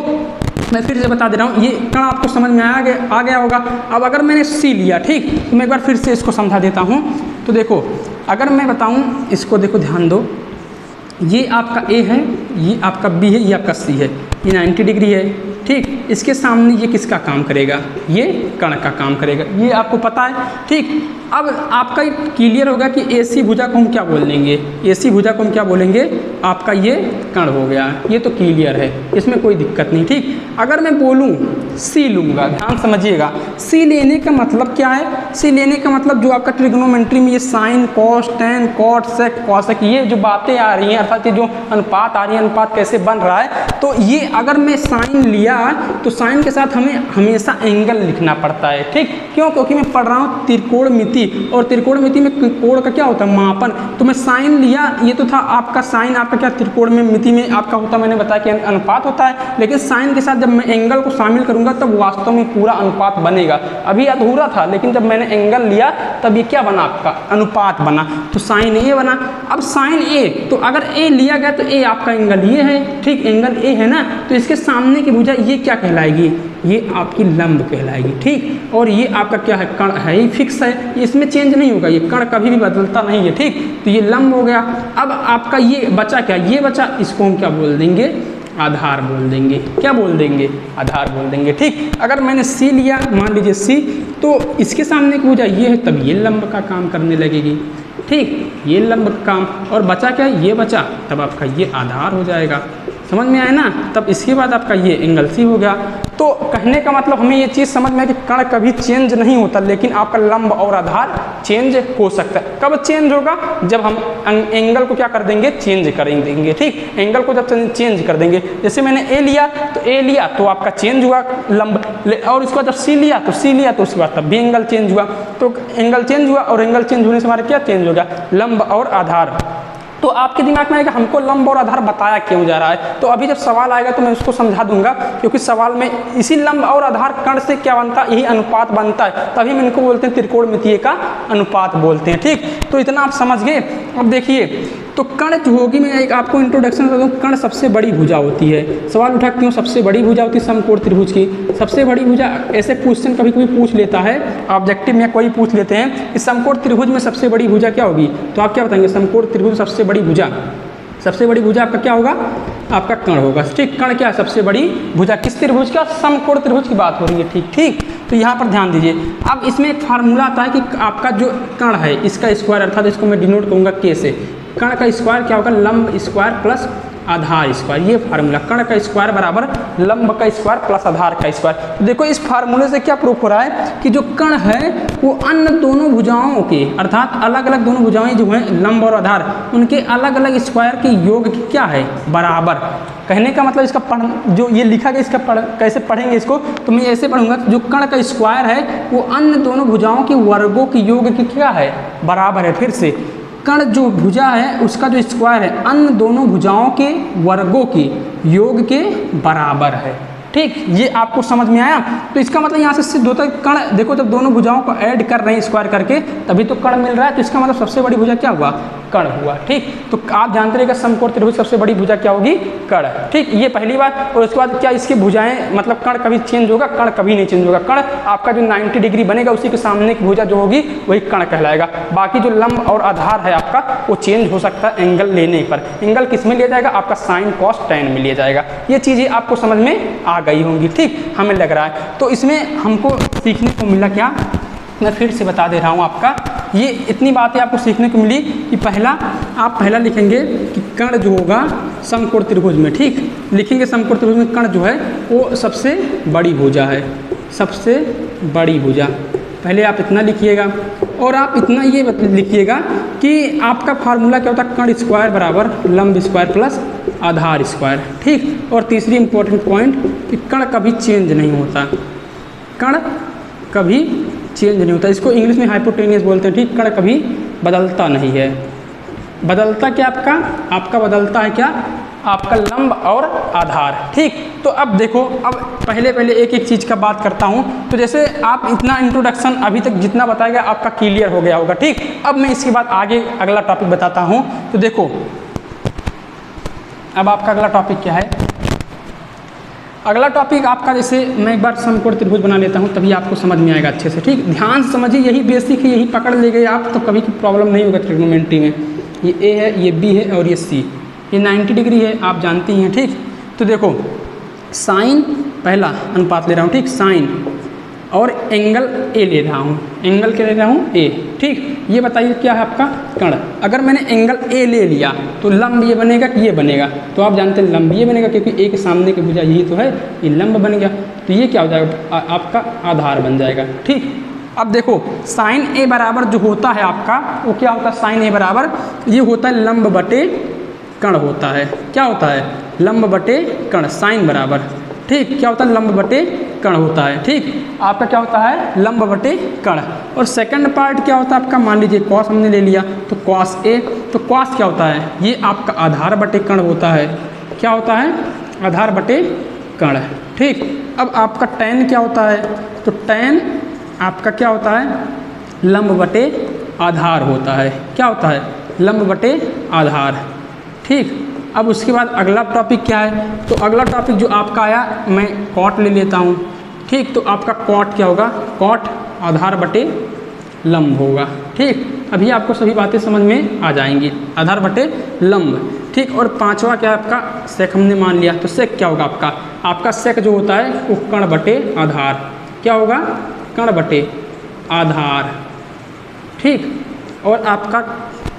मैं फिर से बता दे रहा हूँ, ये कर्ण आपको समझ में आ गया होगा। अब अगर मैंने सी लिया, ठीक, तो मैं एक बार फिर से इसको समझा देता हूँ। तो देखो, अगर मैं बताऊँ इसको, देखो ध्यान दो, ये आपका ए है, ये आपका बी है, ये आपका सी है, ये 90 डिग्री है, ठीक। इसके सामने ये किसका काम करेगा, ये कर्ण का काम करेगा, ये आपको पता है, ठीक। अब आपका क्लियर होगा कि एसी भुजा को हम क्या बोल देंगे, एसी भुजा को हम क्या बोलेंगे, आपका ये कर्ण हो गया, ये तो क्लियर है, इसमें कोई दिक्कत नहीं, ठीक। अगर मैं बोलूँ सी लूँगा, ध्यान समझिएगा, सी लेने का मतलब क्या है, सी लेने का मतलब जो आपका ट्रिग्नोमेट्री में ये sign, cos, tan, cot, sec, cosec, ये जो बातें आ रही हैं, अर्थात ये जो अनुपात आ रही है, अनुपात कैसे बन रहा है, तो ये अगर मैं साइन लिया तो साइन के साथ हमें हमेशा एंगल लिखना पड़ता है, ठीक। क्यों, क्योंकि मैं पढ़ रहा हूँ त्रिकोणमिति, और त्रिकोणमिति में कोण का क्या होता है, मापन। तो मैं साइन लिया, ये तो था आपका साइन, आपका क्या त्रिकोणमिति में आपका होता, मैंने बताया कि अनुपात होता है, लेकिन साइन के साथ जब मैं एंगल को शामिल करूंगा तब वास्तव में पूरा अनुपात बनेगा। अभी अधूरा था, लेकिन जब मैंने एंगल लिया तब ये क्या बना, आपका अनुपात बना, तो साइन ए बना। अब साइन ए, तो अगर ए लिया गया तो ए आपका एंगल ये है, ठीक, एंगल ए है ना, तो इसके सामने की भुजा ये क्या कहलाएगी, ये आपकी लंब कहलाएगी, ठीक। और ये आपका क्या है, कर्ण है, ही फिक्स है, इसमें चेंज नहीं होगा, ये कर्ण कभी भी बदलता नहीं है, ठीक। तो ये लंब हो गया। अब आपका ये बचा क्या, ये बचा, इसको हम क्या बोल देंगे, आधार बोल देंगे। क्या बोल देंगे, आधार बोल देंगे, ठीक। अगर मैंने सी लिया, मान लीजिए सी, तो इसके सामने की भुजा ये है, तब ये लंब का काम करने लगेगी, ठीक, ये लंब का काम। और बचा क्या, ये बचा, तब आपका ये आधार हो जाएगा। समझ में आया ना। तब इसके बाद आपका ये एंगल सी हो गया। तो कहने का मतलब हमें ये चीज़ समझ में है कि कर्ण कभी चेंज नहीं होता, लेकिन आपका लंब और आधार चेंज हो सकता है। कब चेंज होगा? जब हम एंगल को क्या कर देंगे, चेंज कर देंगे। ठीक, एंगल को जब चेंज कर देंगे, जैसे मैंने ए लिया तो ए लिया तो आपका चेंज हुआ लंब, और इसको जब सी लिया तो सी लिया तो उसके बाद तब भी एंगल चेंज हुआ। तो एंगल चेंज हुआ और एंगल चेंज होने से हमारा क्या चेंज हो गया, लंब और आधार। तो आपके दिमाग में आएगा हमको लंब और आधार बताया क्यों जा रहा है। तो अभी जब सवाल आएगा तो मैं उसको समझा दूंगा, क्योंकि सवाल में इसी लंब और आधार कर्ण से क्या बनता है, यही अनुपात बनता है, तभी हम इनको बोलते हैं त्रिकोणमितीय का अनुपात बोलते हैं। ठीक, तो इतना आप समझ गए। अब देखिए, तो कर्ण जो होगी, मैं एक आपको इंट्रोडक्शन कर दूँ। कर्ण सबसे बड़ी भुजा होती है। सवाल उठा क्यों सबसे बड़ी भुजा होती है समकोण त्रिभुज की? सबसे बड़ी भुजा, ऐसे क्वेश्चन कभी कभी पूछ लेता है ऑब्जेक्टिव में, कोई पूछ लेते हैं कि समकोण त्रिभुज में सबसे बड़ी भुजा क्या होगी, तो आप क्या बताएंगे? समकोण त्रिभुज सबसे बड़ी भुजा, सबसे बड़ी भुजा आपका क्या होगा, आपका कर्ण होगा। ठीक, कर्ण क्या है, सबसे बड़ी भुजा। किस त्रिभुज का? समकोण त्रिभुज की बात हो रही है। ठीक ठीक, तो यहाँ पर ध्यान दीजिए। अब इसमें एक फार्मूला आता है कि आपका जो कण है इसका स्क्वायर, अर्थात इसको मैं डिनोट करूँगा के से। कण का स्क्वायर क्या होगा, लंब स्क्वायर प्लस आधार स्क्वायर, ये फार्मूला। कण का स्क्वायर बराबर लंब का स्क्वायर प्लस आधार का स्क्वायर। तो देखो इस फार्मूले से क्या प्रूफ हो रहा है कि जो कण है वो अन्य दोनों भुजाओं के, अर्थात अलग अलग दोनों भुजाएं जो हैं लंब और आधार, उनके अलग अलग स्क्वायर के योग की क्या है, बराबर। कहने का मतलब इसका जो ये लिखा गया इसका कैसे पढ़ेंगे इसको, तो मैं ऐसे पढ़ूंगा जो कण का स्क्वायर है वो अन्य दोनों भुजाओं के वर्गों के योग की क्या है, बराबर है। फिर से कण जो भुजा है उसका जो स्क्वायर है अन्य दोनों भुजाओं के वर्गों के योग के बराबर है। ठीक, ये आपको समझ में आया। तो इसका मतलब यहाँ से सिद्ध होता है कण, देखो जब दोनों भुजाओं को ऐड कर रहे हैं स्क्वायर करके तभी तो कण मिल रहा है, तो इसका मतलब सबसे बड़ी भुजा क्या हुआ, कण हुआ। ठीक, तो आप जानते रहिएगा समकोण त्रिभुज सबसे बड़ी भुजा क्या होगी, कण। ठीक, ये पहली बात। और उसके बाद क्या इसकी भुजाएं, मतलब कण कभी चेंज होगा, कण कभी नहीं चेंज होगा। कण आपका जो 90 डिग्री बनेगा उसी के सामने की भुजा जो होगी वही कण कहलाएगा। बाकी जो लंब और आधार है आपका वो चेंज हो सकता है एंगल लेने पर। एंगल किस में लिया जाएगा, आपका साइन कॉस टैन में लिया जाएगा। ये चीज़ें आपको समझ में आ गई होंगी। ठीक, हमें लग रहा है। तो इसमें हमको सीखने को मिला क्या, मैं फिर से बता दे रहा हूँ आपका, ये इतनी बातें आपको सीखने को मिली कि आप पहला लिखेंगे कि कण जो होगा समकोण त्रिभुज में, ठीक लिखेंगे समकोण त्रिभुज में कण जो है वो सबसे बड़ी भुजा है, सबसे बड़ी भुजा। पहले आप इतना लिखिएगा और आप इतना ये लिखिएगा कि आपका फार्मूला क्या होता है, कण स्क्वायर बराबर लंब स्क्वायर प्लस आधार स्क्वायर। ठीक, और तीसरी इंपॉर्टेंट पॉइंट कि कण कभी चेंज नहीं होता, कण कभी चेंज नहीं होता। इसको इंग्लिश में हाइपोटेनियस बोलते हैं। ठीक, कण कभी बदलता नहीं है। बदलता क्या आपका बदलता है क्या, आपका लंब और आधार। ठीक, तो अब देखो, अब पहले एक एक चीज़ का बात करता हूँ। तो जैसे आप इतना इंट्रोडक्शन अभी तक जितना बताया आपका क्लियर हो गया होगा। ठीक, अब मैं इसके बाद आगे अगला टॉपिक बताता हूँ। तो देखो अब आपका अगला टॉपिक क्या है, अगला टॉपिक आपका, जैसे मैं एक बार समकोण त्रिभुज बना लेता हूँ तभी आपको समझ में आएगा अच्छे से। ठीक, ध्यान से समझिए, यही बेसिक है, यही पकड़ ले गए आप तो कभी प्रॉब्लम नहीं होगा ट्रिग्नोमेट्री में। ये ए है, ये बी है और ये सी, ये 90 डिग्री है, आप जानते ही हैं। ठीक, तो देखो साइन, पहला अनुपात ले रहा हूँ। ठीक, साइन और एंगल ए ले रहा हूँ, एंगल क्या ले रहा हूँ, ए। ठीक, ये बताइए क्या है आपका कण। अगर मैंने एंगल ए ले लिया तो लंब ये बनेगा कि ये बनेगा, तो आप जानते हैं लंब ये बनेगा क्योंकि ए के सामने की भुजा यही तो है, ये लंब बन गया। तो ये क्या हो जाएगा, आपका आधार बन जाएगा। ठीक, अब देखो साइन ए बराबर जो होता है आपका वो क्या होता है, साइन ए बराबर ये होता है लंब बटे कण होता है। क्या होता है, लंब बटे कण, साइन बराबर। ठीक, क्या होता है, लंब बटे कण होता है। ठीक, आपका क्या होता है, लंब बटे कण। और सेकंड पार्ट क्या होता है आपका, मान लीजिए कॉस हमने ले लिया तो कॉस ए, तो कॉस क्या होता है, ये आपका आधार बटे कण होता है। क्या होता है, आधार बटे कण। ठीक, अब आपका टैन क्या होता है, तो टैन आपका क्या होता है, लंब बटे आधार होता है। क्या होता है, लंब बटे आधार। ठीक, अब उसके बाद अगला टॉपिक क्या है, तो अगला टॉपिक जो आपका आया, मैं कॉट ले लेता हूँ। ठीक, तो आपका कॉट क्या होगा, कॉट आधार बटे लंब होगा। ठीक, अभी आपको सभी बातें समझ में आ जाएंगी, आधार बटे लंब। ठीक, और पांचवा क्या है आपका, सेक हमने मान लिया, तो सेक क्या होगा आपका सेक जो होता है वो कण बटे आधार। क्या होगा, कण बटे आधार। ठीक, और आपका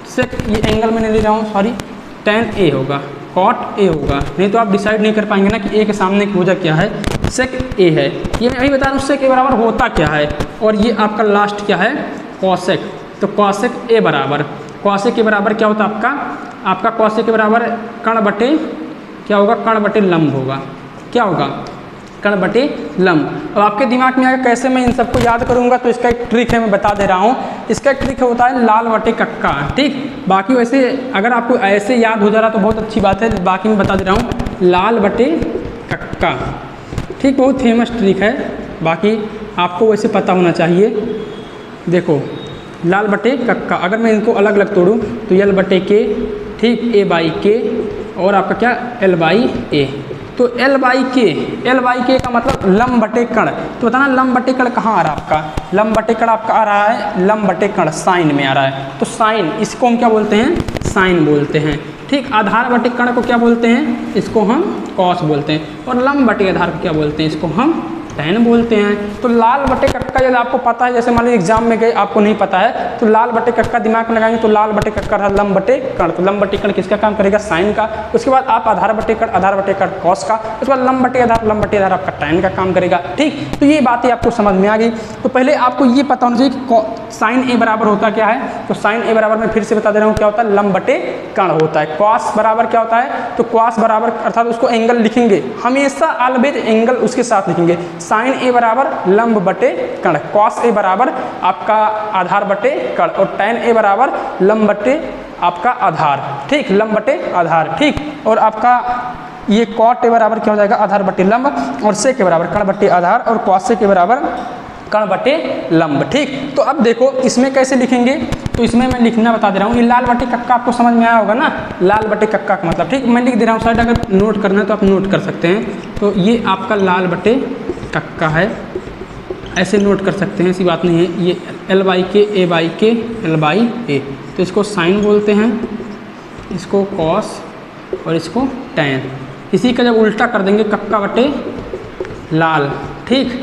सेक, ये एंगल मैंने ले रहा हूँ, सॉरी, टैन ए होगा, कॉट ए होगा, नहीं तो आप डिसाइड नहीं कर पाएंगे ना कि ए के सामने की भुजा क्या है, सेक ए है। ये मैं अभी बता रहा हूँ सेक ए बराबर होता क्या है। और ये आपका लास्ट क्या है, कॉसेक, तो कॉसेक ए बराबर, कॉसेक के बराबर क्या होता है आपका कॉसेक के बराबर कण बटे क्या होगा, कण बटे लंब होगा। क्या होगा, कण बटे लंब। अब आपके दिमाग में आएगा कैसे मैं इन सबको याद करूंगा, तो इसका एक ट्रिक है, मैं बता दे रहा हूँ। इसका एक ट्रिक होता है लाल बटे कक्का। ठीक, बाकी वैसे अगर आपको ऐसे याद हो जा रहा तो बहुत अच्छी बात है, बाकी मैं बता दे रहा हूँ लाल बटे कक्का। ठीक, बहुत फेमस ट्रिक है, बाकी आपको वैसे पता होना चाहिए। देखो लाल बटे कक्का, अगर मैं इनको अलग अलग तोड़ूँ तो यल बटे के, ठीक, ए बाई के, और आपका क्या, एल बाई ए। तो एल बाई के का मतलब लंब बटे कण। तो बताना लंब बटे कण कहाँ आ रहा है आपका, लंब बटे कण आपका आ रहा है लंब बटे कण, साइन में आ रहा है। तो साइन, इसको हम क्या बोलते हैं, साइन बोलते हैं। ठीक, आधार बटे कण को क्या बोलते हैं, इसको हम कॉस बोलते हैं। और लंब बटे आधार को क्या बोलते हैं, इसको हम tan बोलते हैं। तो लाल बटे कक्का यदि आपको पता है, जैसे मान लीजिए एग्जाम में गए आपको नहीं पता है, तो लाल बटे कक्का दिमाग में लगाएंगे तो लाल बटे कक्का रहा लंब बटे कर्ण। तो लंब बटे कर्ण किसका काम करेगा? साइन का। उसके बाद आप आधार बटे कर्ण, आधार बटे कर्ण कॉस का। उसके बाद लंब बटे आधार आपका tan का काम करेगा। ठीक, तो ये बातें आपको समझ में आ गई। तो पहले आपको ये पता होना चाहिए कि साइन ए बराबर होता क्या है। तो साइन ए बराबर मैं फिर से बता दे रहा हूँ क्या होता है, लंब बटे कर्ण होता है। कॉस बराबर क्या होता है, तो कॉस बराबर अर्थात उसको एंगल लिखेंगे हमेशा, ऑलवेज एंगल उसके साथ लिखेंगे। साइन ए बराबर लंब बटे कर्ण, कॉस ए बराबर आपका आधार बटे कर्ण, और tan ए बराबर लंब बटे आपका आधार। ठीक, लंब बटे आधार। ठीक, और आपका ये कॉट ए बराबर क्या हो जाएगा, आधार बटे लंब, और से के बराबर कर्ण बटे आधार, और कॉस से के बराबर कर्ण बटे लंब। ठीक, तो अब देखो इसमें कैसे लिखेंगे, तो इसमें मैं लिखना बता दे रहा हूँ। ये लाल बटे कक्का आपको समझ में आया होगा ना, लाल बटे कक्का का मतलब। ठीक, मैं लिख दे रहा हूँ साइड, अगर नोट करना है तो आप नोट कर सकते हैं। तो ये आपका लाल बटे कक्का है, ऐसे नोट कर सकते हैं, ऐसी बात नहीं है। ये L बाई के A बाई के L बाई A, तो इसको साइन बोलते हैं, इसको कॉस और इसको tan। इसी का जब उल्टा कर देंगे कक्का बटे लाल, ठीक,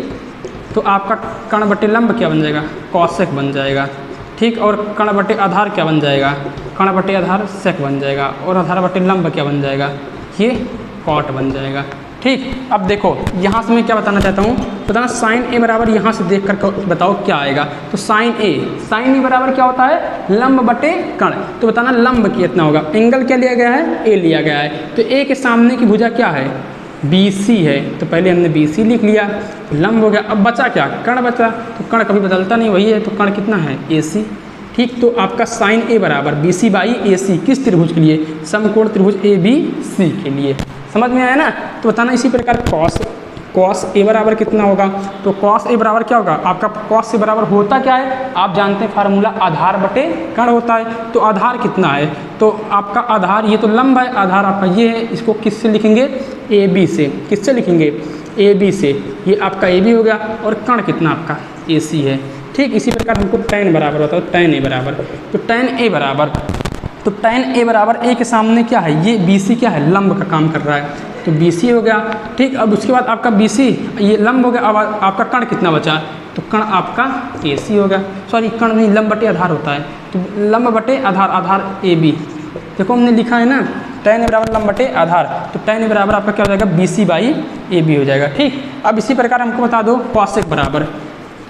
तो आपका कर्ण बटे लंब क्या बन जाएगा, कॉसेक बन जाएगा। ठीक, और कर्ण बटे आधार क्या बन जाएगा, कर्ण बटे आधार सेक बन जाएगा, और आधार बटे लंब क्या बन जाएगा, ये कॉट बन जाएगा। ठीक, अब देखो यहाँ से मैं क्या बताना चाहता हूँ, बताना साइन ए बराबर यहाँ से देख कर बताओ क्या आएगा। तो साइन ए बराबर क्या होता है, लंब बटे कर्ण। तो बताना लंब कितना होगा, एंगल क्या लिया गया है, ए लिया गया है। तो ए के सामने की भुजा क्या है, BC है, तो पहले हमने BC लिख लिया, लंब हो गया। अब बचा क्या, कर्ण बचा। तो कर्ण कभी बदलता नहीं, वही है, तो कर्ण कितना है, AC। ठीक, तो आपका साइन ए बराबर BC बाई AC, किस त्रिभुज के लिए, समकोण त्रिभुज ABC के लिए। समझ में आया ना। तो बताना इसी प्रकार कॉस ए बराबर कितना होगा, तो कॉस ए बराबर क्या होगा, आपका कॉस ए बराबर होता क्या है, आप जानते हैं फार्मूला, आधार बटे कर्ण होता है। तो आधार कितना है, तो आपका आधार ये तो लंब है, आधार आपका ये है, इसको किससे लिखेंगे, AB से। किससे लिखेंगे, AB से। ये आपका AB हो गया, और कर्ण कितना आपका AC है। ठीक, इसी प्रकार हमको tan बराबर होता है, tan A बराबर। तो tan A बराबर, तो tan A बराबर A के सामने क्या है, ये BC क्या है, लंब का काम कर रहा है, तो BC हो गया। ठीक, अब उसके बाद आपका BC ये लंब हो गया। अब आपका कर्ण कितना बचा, तो कर्ण आपका AC हो गया, सॉरी कर्ण नहीं, लंब बटे आधार होता है, तो लंब बटे आधार, आधार AB। देखो हमने लिखा है ना, tan A बराबर लंब बटे आधार, तो tan A बराबर आपका क्या हो जाएगा, BC बाई AB हो जाएगा। ठीक, अब इसी प्रकार हमको बता दो कॉसेक बराबर,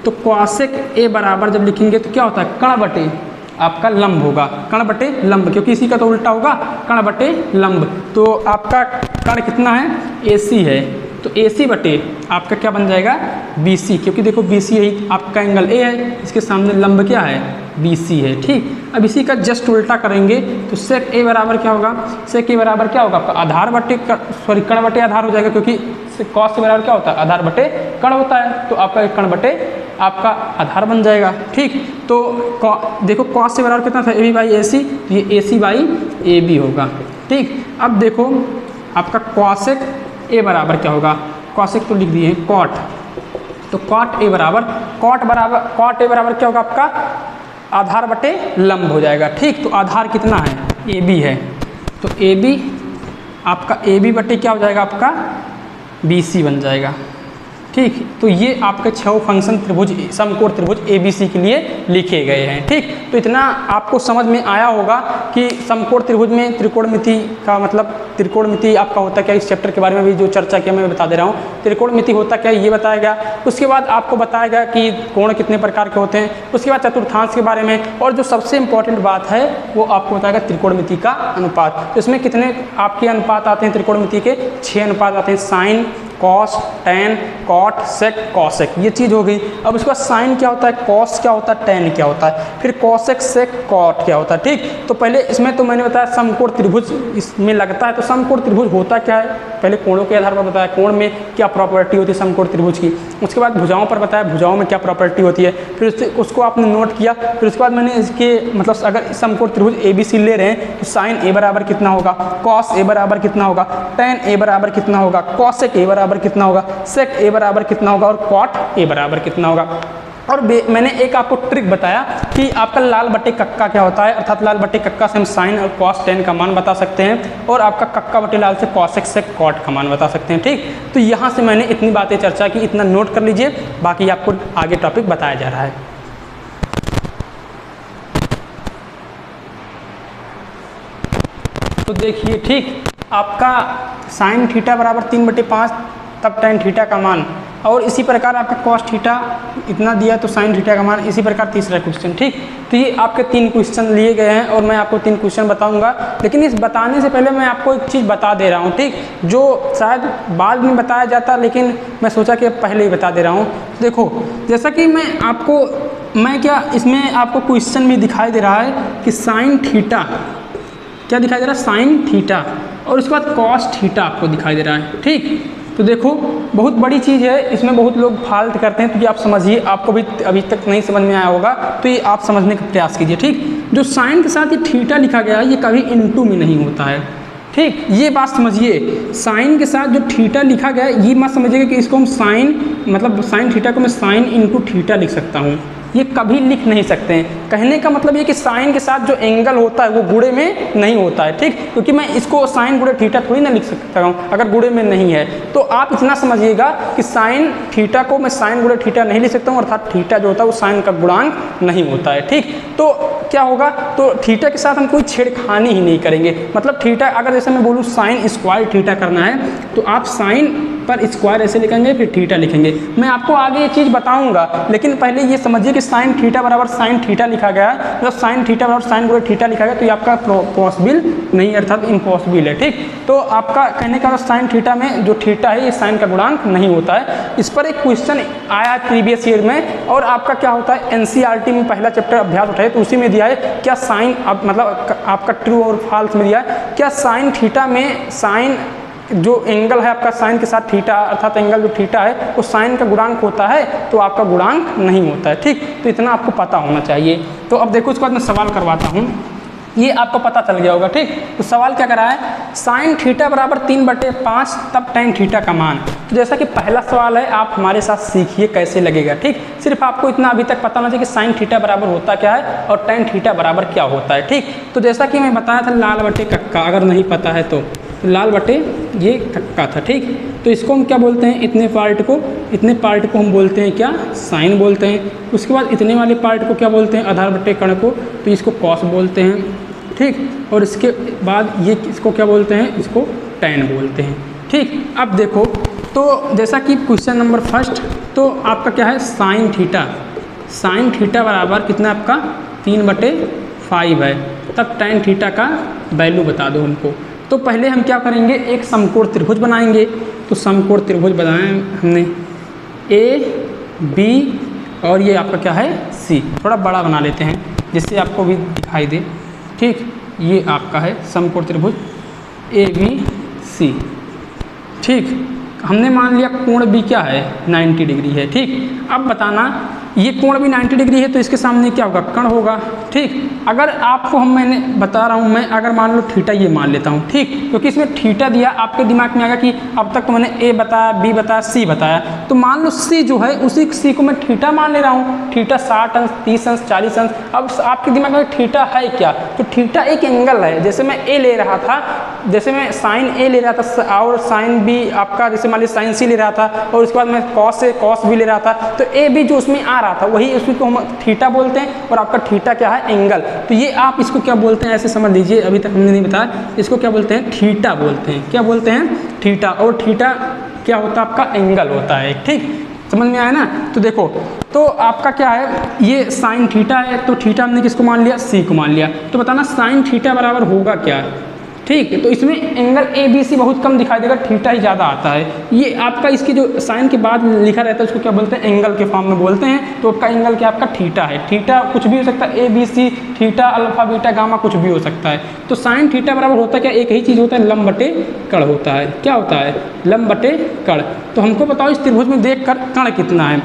तो कॉसेक A बराबर जब लिखेंगे तो क्या होता है, कर्ण बटे आपका लंब होगा, कर्ण बटे लंब, क्योंकि इसी का तो उल्टा होगा, कर्ण बटे लंब। तो आपका कर्ण कितना है, AC है, तो AC बटे आपका क्या बन जाएगा, BC, क्योंकि देखो BC यही आपका एंगल A है, इसके सामने लंब क्या है, BC है। ठीक, अब इसी का जस्ट उल्टा करेंगे तो सेक A बराबर क्या होगा, सेक A बराबर क्या होगा आपका आधार बटे सॉरी कर्ण बटे आधार हो जाएगा, क्योंकि कॉस के बराबर क्या होता है, आधार बटे कर्ण होता है, तो आपका कर्ण बटे आपका आधार बन जाएगा। ठीक, तो देखो कॉस से बराबर कितना था, AB बाई AC, तो ये AC बाई AB होगा। ठीक, अब देखो आपका कॉसेक A बराबर क्या होगा, कॉसेक तो लिख दिए हैं कॉट, तो कॉट A बराबर कॉट A बराबर क्या होगा आपका आधार बटे लंब हो जाएगा। ठीक, तो आधार कितना है, AB है, तो AB आपका AB बटे क्या हो जाएगा आपका BC बन जाएगा। ठीक, तो ये आपके 6 फंक्शन त्रिभुज समकोण त्रिभुज ABC के लिए लिखे गए हैं। ठीक, तो इतना आपको समझ में आया होगा कि समकोण त्रिभुज में त्रिकोणमिति का मतलब, त्रिकोणमिति आपका होता क्या, इस चैप्टर के बारे में भी जो चर्चा किया मैं बता दे रहा हूँ। त्रिकोणमिति होता क्या ये बताया गया, उसके बाद आपको बताया गया कि कोण कितने प्रकार के होते हैं, उसके बाद चतुर्थांश के बारे में, और जो सबसे इंपॉर्टेंट बात है वो आपको बताएगा त्रिकोणमिति का अनुपात। तो इसमें कितने आपके अनुपात आते हैं त्रिकोणमिति के, 6 अनुपात आते हैं, sign, cos, tan, cot, sec, cosec, ये चीज़ हो गई। अब उसके बाद साइन क्या होता है, कॉस क्या होता है, टैन क्या होता है, फिर कॉसेक, सेक, कॉट क्या होता है। ठीक, तो पहले इसमें तो मैंने बताया समकोण त्रिभुज इसमें लगता है, तो समकोण त्रिभुज होता क्या है, पहले कोणों के आधार पर बताया, कोण में क्या प्रॉपर्टी होती है समकोण त्रिभुज की, उसके बाद भुजाओं पर बताया भुजाओं में क्या प्रॉपर्टी होती है, फिर उसको आपने नोट किया, फिर उसके बाद मैंने इसके मतलब अगर समकोण त्रिभुज ABC ले रहे हैं तो साइन A बराबर कितना होगा, कॉस A बराबर कितना होगा, टैन A बराबर कितना होगा, कॉसेक A बराबर कितना होगा, सेक A बराबर कितना होगा, और कॉट A बराबर कितना होगा। और मैंने एक आपको ट्रिक बताया कि आपका लाल बटे कक्का क्या होता है, अर्थात लाल बटे कक्का से हम साइन और कॉस टेन का मान बता सकते हैं, और आपका कक्का बटे लाल से कॉस एक्स से कॉट का मान बता सकते हैं। ठीक, तो यहाँ से मैंने इतनी बातें चर्चा की, इतना नोट कर लीजिए, बाकी आपको आगे टॉपिक बताया जा रहा है। तो देखिए, ठीक, आपका साइन थीटा बराबर 3/5 तब टेन थीटा का मान, और इसी प्रकार आपका कॉस थीटा इतना दिया तो साइन थीटा का मान, इसी प्रकार तीसरा क्वेश्चन। ठीक, तो ये आपके 3 क्वेश्चन लिए गए हैं और मैं आपको 3 क्वेश्चन बताऊंगा, लेकिन इस बताने से पहले मैं आपको एक चीज़ बता दे रहा हूँ, ठीक, जो शायद बाद में बताया जाता, लेकिन मैं सोचा कि पहले ही बता दे रहा हूँ। देखो, जैसा कि मैं क्या इसमें आपको क्वेश्चन में दिखाई दे रहा है कि साइन थीटा क्या दिखाई दे रहा है, साइन थीटा, और उसके बाद कॉस थीटा आपको दिखाई दे रहा है। ठीक, तो देखो बहुत बड़ी चीज़ है, इसमें बहुत लोग फाल्ट करते हैं, तो ये आप समझिए, आपको भी अभी तक नहीं समझ में आया होगा, तो ये आप समझने का प्रयास कीजिए। ठीक, जो साइन के साथ ये थीटा लिखा गया है, ये कभी इनटू में नहीं होता है। ठीक, ये बात समझिए, साइन के साथ जो थीटा लिखा गया है, ये मत समझिएगा कि इसको हम साइन, मतलब साइन थीटा को मैं साइन इंटू थीटा लिख सकता हूँ, ये कभी लिख नहीं सकते हैं। कहने का मतलब ये कि साइन के साथ जो एंगल होता है वो गुणे में नहीं होता है। ठीक, क्योंकि मैं इसको साइन गुणे थीटा थोड़ी ना लिख सकता हूँ अगर गुणे में नहीं है। तो आप इतना समझिएगा कि साइन थीटा को मैं साइन गुणे थीटा नहीं लिख सकता हूँ, अर्थात थीटा जो होता है वो साइन का गुणांक नहीं होता है। ठीक, तो क्या होगा, तो थीटा के साथ हम कोई छेड़खानी ही नहीं करेंगे। मतलब थीटा अगर जैसे मैं बोलूँ साइन स्क्वायर थीटा करना है, तो आप साइन पर स्क्वायर ऐसे लिखेंगे, फिर थीटा लिखेंगे। मैं आपको आगे ये चीज़ बताऊंगा, लेकिन पहले ये समझिए कि साइन थीटा बराबर साइन थीटा लिखा गया है, मतलब साइन थीटा बराबर साइन गुणे थीटा लिखा गया, तो ये आपका पॉसिबल नहीं, अर्थात इम्पॉसिबल है। ठीक, तो आपका कहने का साइन थीटा में जो थीटा है ये साइन का गुणांक नहीं होता है। इस पर एक क्वेश्चन आया प्रीवियस ईयर में, और आपका क्या होता है, एनसीईआरटी में पहला चैप्टर अभ्यास उठाए तो उसी में दिया है क्या साइन, मतलब आपका ट्रू और फॉल्स में दिया है क्या साइन थीटा में साइन जो एंगल है आपका साइन के साथ थीटा, अर्थात एंगल जो थीटा है वो साइन का गुणांक होता है, तो आपका गुणांक नहीं होता है। ठीक, तो इतना आपको पता होना चाहिए। तो अब देखो, इसके बाद मैं सवाल करवाता हूँ, ये आपको पता चल गया होगा। ठीक, तो सवाल क्या करा है, साइन थीटा बराबर 3/5 तब टेन थीटा का मान। तो जैसा कि पहला सवाल है, आप हमारे साथ सीखिए कैसे लगेगा। ठीक, सिर्फ आपको इतना अभी तक पता होना चाहिए कि साइन थीटा बराबर होता क्या है और टेन थीटा बराबर क्या होता है। ठीक, तो जैसा कि मैं बताया था लाल बटे कक्का, अगर नहीं पता है तो लाल बटे ये कक्का था। ठीक, तो इसको हम क्या बोलते हैं, इतने पार्ट को हम बोलते हैं क्या, साइन बोलते हैं। उसके बाद इतने वाले पार्ट को क्या बोलते हैं, आधार बटे कर्ण को, तो इसको कॉस बोलते हैं। ठीक, और इसके बाद ये इसको क्या बोलते हैं, इसको टेन बोलते हैं। ठीक, अब देखो, तो जैसा कि क्वेश्चन नंबर फर्स्ट, तो आपका क्या है, साइन थीटा बराबर कितना आपका 3/5 है, तब टेन थीटा का वैल्यू बता दो हमको। तो पहले हम क्या करेंगे, एक समकोण त्रिभुज बनाएंगे। तो समकोण त्रिभुज बनाए हमने ए बी और ये आपका क्या है सी, थोड़ा बड़ा बना लेते हैं जिससे आपको भी दिखाई दे। ठीक, ये आपका है समकोण त्रिभुज ए बी सी। ठीक, हमने मान लिया कोण भी क्या है 90 डिग्री है। ठीक, अब बताना ये कोण भी 90 डिग्री है तो इसके सामने क्या होगा, कर्ण होगा। ठीक, अगर आपको मैंने बता रहा हूँ, मैं अगर मान लो थीटा ये मान लेता हूँ। ठीक, क्योंकि इसमें थीटा दिया, आपके दिमाग में आएगा कि अब तक तो मैंने ए बताया, बी बताया, सी बताया, तो मान लो सी जो है उसी सी को मैं थीटा मान ले रहा हूँ। थीटा 60 अंश, 30 अंश, 40 अंश। अब आपके दिमाग में थीटा है क्या, तो थीटा एक एंगल है। जैसे मैं ए ले रहा था, जैसे मैं साइन ए ले रहा था और साइन बी आपका, जैसे मान लीजिए साइन सी ले रहा था, और उसके बाद मैं कॉस से कॉस बी ले रहा था, तो ए बी जो उसमें आ रहा था वही उसी को हम थीटा बोलते हैं। और आपका थीटा क्या है, एंगल। तो ये आप इसको क्या बोलते हैं, ऐसे समझ लीजिए, अभी तक हमने नहीं बताया, इसको क्या बोलते हैं, थीटा बोलते हैं। क्या बोलते हैं, थीटा। और थीटा क्या होता है, आपका एंगल होता है। ठीक, समझ में आया ना। तो देखो, तो आपका क्या है, ये साइन थीटा है, तो थीटा हमने किसको मान लिया, सी को मान लिया। तो बताना साइन थीटा बराबर होगा क्या। ठीक, तो इसमें एंगल ए बी सी बहुत कम दिखाई देगा, थीटा ही ज़्यादा आता है। ये आपका इसकी जो साइन के बाद लिखा रहता है उसको क्या बोलते हैं, एंगल के फॉर्म में बोलते हैं। तो आपका एंगल क्या, आपका थीटा है। थीटा कुछ भी हो सकता है, A B C, theta, alpha, beta, gamma, कुछ भी हो सकता है। तो साइन थीटा बराबर होता है क्या, एक ही चीज़ होता है, लंब बटे कर्ण होता है। क्या होता है, लंब बटे कर्ण। तो हमको बताओ इस त्रिभुज में देख कर कर्ण कितना है।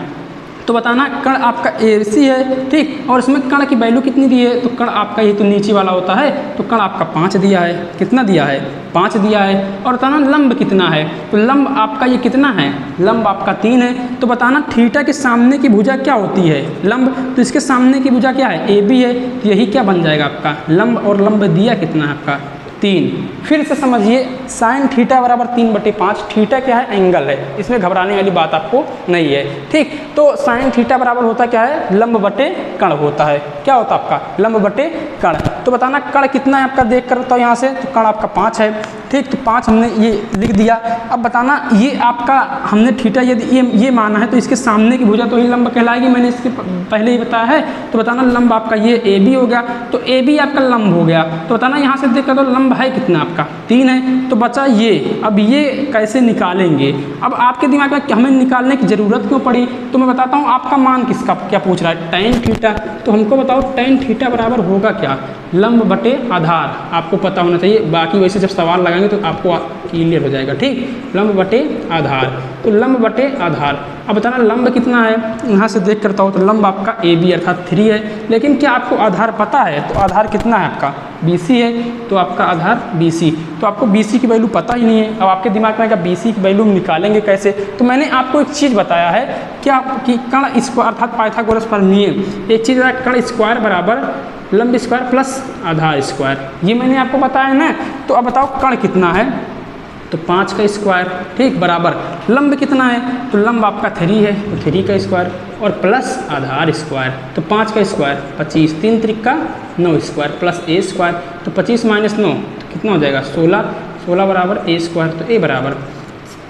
तो बताना कण आपका AC है, ठीक, और इसमें कण की वैल्यू कितनी दी है, तो कण आपका ये तो नीचे वाला होता है, तो कण आपका 5 दिया है, कितना दिया है 5 दिया है। और बताना लंब कितना है, तो लंब आपका ये कितना है, लंब आपका 3 है। तो बताना थीटा के सामने की भुजा क्या होती है, लंब, तो इसके सामने की भुजा क्या है AB है, तो यही क्या बन जाएगा आपका लंब, और लंब दिया कितना है आपका 3। फिर से समझिए साइन थीटा बराबर 3/5, थीटा क्या है एंगल है, इसमें घबराने वाली बात आपको नहीं है, ठीक। तो साइन थीटा बराबर होता क्या है लंब बटे कण होता है, क्या होता है आपका लंब बटे कण। तो बताना कण कितना है आपका, देख कर बताओ यहाँ से, तो कण आपका 5 है, ठीक, तो 5 हमने ये लिख दिया। अब बताना ये आपका हमने थीटा यदि ये माना है तो इसके सामने की भुजा तो ही लंब कहलाएगी, मैंने इसके पहले ही बताया है। तो बताना लंब आपका ये AB हो गया, तो AB आपका लंब हो गया। तो बताना यहाँ से देखकर तो लंब है कितना आपका 3 है, तो बचा ये। अब ये कैसे निकालेंगे, अब आपके दिमाग में हमें निकालने की ज़रूरत क्यों पड़ी, तो मैं बताता हूँ आपका मान किसका क्या पूछ रहा है, tan थीटा। तो हमको बताओ tan थीटा बराबर होगा क्या, लंब बटे आधार, आपको पता होना चाहिए, बाकी वैसे जब सवाल लगाएंगे तो आपको क्लियर हो जाएगा, ठीक, लंब बटे आधार। तो लंब बटे आधार, अब बताना लंब कितना है, यहाँ से देख करता हूँ तो लंब आपका AB अर्थात 3 है, लेकिन क्या आपको आधार पता है, तो आधार कितना है आपका BC है, तो आपका आधार BC, तो आपको BC की वैल्यू पता ही नहीं है। अब आपके दिमाग में क्या BC की वैल्यू निकालेंगे कैसे, तो मैंने आपको एक चीज़ बताया है क्या कि कण स्क्वायर अर्थात पाइथागोरस प्रमेय, एक चीज़ है कण स्क्वायर बराबर लंब स्क्वायर प्लस आधार स्क्वायर, ये मैंने आपको बताया ना। तो अब बताओ कण कितना है, तो 5 का स्क्वायर, ठीक, बराबर लंब कितना है, तो लंब आपका 3 है, तो 3 का स्क्वायर और प्लस आधार स्क्वायर, तो 5 का स्क्वायर 25, 3 त्रिक 9 स्क्वायर प्लस A स्क्वायर, तो 25 - 9 तो कितना हो जाएगा 16, 16 बराबर A स्क्वायर, तो A बराबर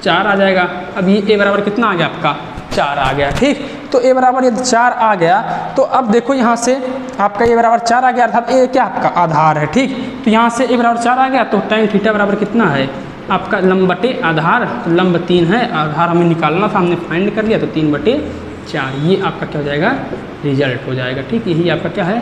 4 आ जाएगा। अब ये A बराबर कितना आ गया आपका 4 आ गया, ठीक। तो A बराबर यदि 4 आ गया तो अब देखो यहाँ से आपका A बराबर 4 आ गया अर्थात A क्या आपका आधार है, ठीक। तो यहाँ से A बराबर 4 आ गया, तो tan थीटा बराबर कितना है आपका लंब बटे आधार, तो लंब 3 है, आधार हमें निकालना था, हमने फाइंड कर लिया, तो 3/4, ये आपका क्या हो जाएगा रिजल्ट हो जाएगा, ठीक, यही आपका क्या है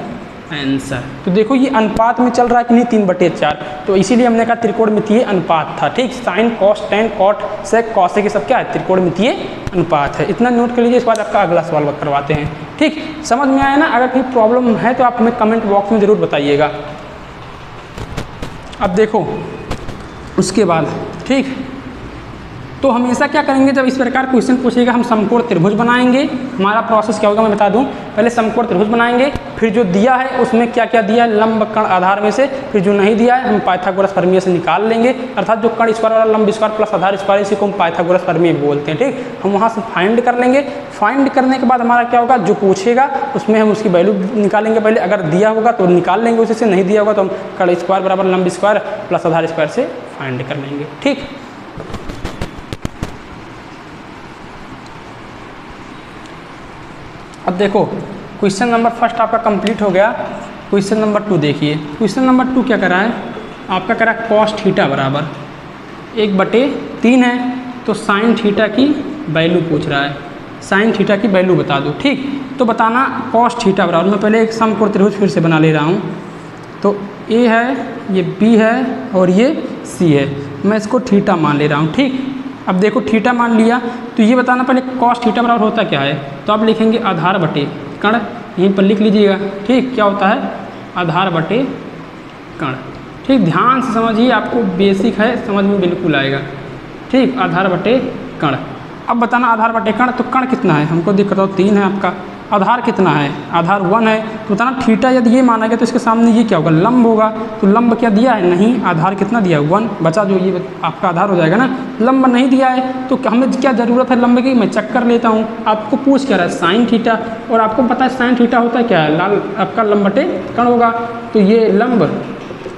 आंसर। तो देखो ये अनुपात में चल रहा है कि नहीं 3/4, तो इसीलिए हमने कहा त्रिकोणमितीय अनुपात था, ठीक। Sine cos tan cot sec cosec ये सब क्या है त्रिकोणमितीय अनुपात है, इतना नोट कर लीजिए। इसके बाद आपका अगला सवाल करवाते हैं, ठीक, समझ में आया ना। अगर कोई प्रॉब्लम है तो आप हमें कमेंट बॉक्स में ज़रूर बताइएगा। अब देखो उसके बाद, ठीक, तो हमेशा क्या करेंगे जब इस प्रकार क्वेश्चन पूछेगा हम समकोण त्रिभुज बनाएंगे। हमारा प्रोसेस क्या होगा मैं बता दूं, पहले समकोण त्रिभुज बनाएंगे, फिर जो दिया है उसमें क्या क्या दिया है लंब कण आधार में से, फिर जो नहीं दिया है हम पाइथागोरस प्रमेय से निकाल लेंगे, अर्थात जो कण स्क्वायर वाला लंब स्क्वायर प्लस आधार स्क्वायर इसी को हम पाइथागोरस प्रमेय बोलते हैं, ठीक। हम वहाँ से फाइंड कर लेंगे, फाइंड करने के बाद हमारा क्या होगा जो पूछेगा उसमें हम उसकी वैल्यू निकालेंगे पहले, अगर दिया होगा तो निकाल लेंगे उसी से, नहीं दिया होगा तो हम कण स्क्वायर बराबर लंब स्क्वायर प्लस आधार स्क्वायर से फाइंड कर लेंगे, ठीक। अब देखो क्वेश्चन नंबर फर्स्ट आपका कंप्लीट हो गया। क्वेश्चन नंबर 2 देखिए, क्वेश्चन नंबर 2 क्या करा है आपका, करा कॉस थीटा बराबर 1/3 है, तो साइन थीटा की वैल्यू पूछ रहा है, साइन थीटा की वैल्यू बता दो, ठीक। तो बताना कॉस थीटा बराबर, मैं पहले एक समकोण त्रिभुज फिर से बना ले रहा हूँ, तो A है, ये B है और ये C है, मैं इसको थीटा मान ले रहा हूँ, ठीक। अब देखो थीटा मान लिया, तो ये बताना पहले कॉस थीटा बराबर होता क्या है, तो आप लिखेंगे आधार बटे कण, यहीं पर लिख लीजिएगा, ठीक, क्या होता है आधार बटे कण, ठीक। ध्यान से समझिए, आपको बेसिक है, समझ में बिल्कुल आएगा, ठीक, आधार बटे कण। अब बताना आधार बटे कण, तो कण कितना है हमको दिक्कत हो 3 है आपका, आधार कितना है आधार 1 है, तो बताना थीटा यदि ये माना गया तो इसके सामने ये क्या होगा लंब होगा, तो लंब क्या दिया है नहीं, आधार कितना दिया है 1, बचा जो ये आपका आधार हो जाएगा ना। लंब नहीं दिया है तो हमें क्या ज़रूरत है लंब की, मैं चेक कर लेता हूँ। आपको पूछ क्या रहा है साइन थीटा, और आपको पता है साइन थीटा होता है क्या है लाल आपका लंब बटे कण होगा, तो ये लंब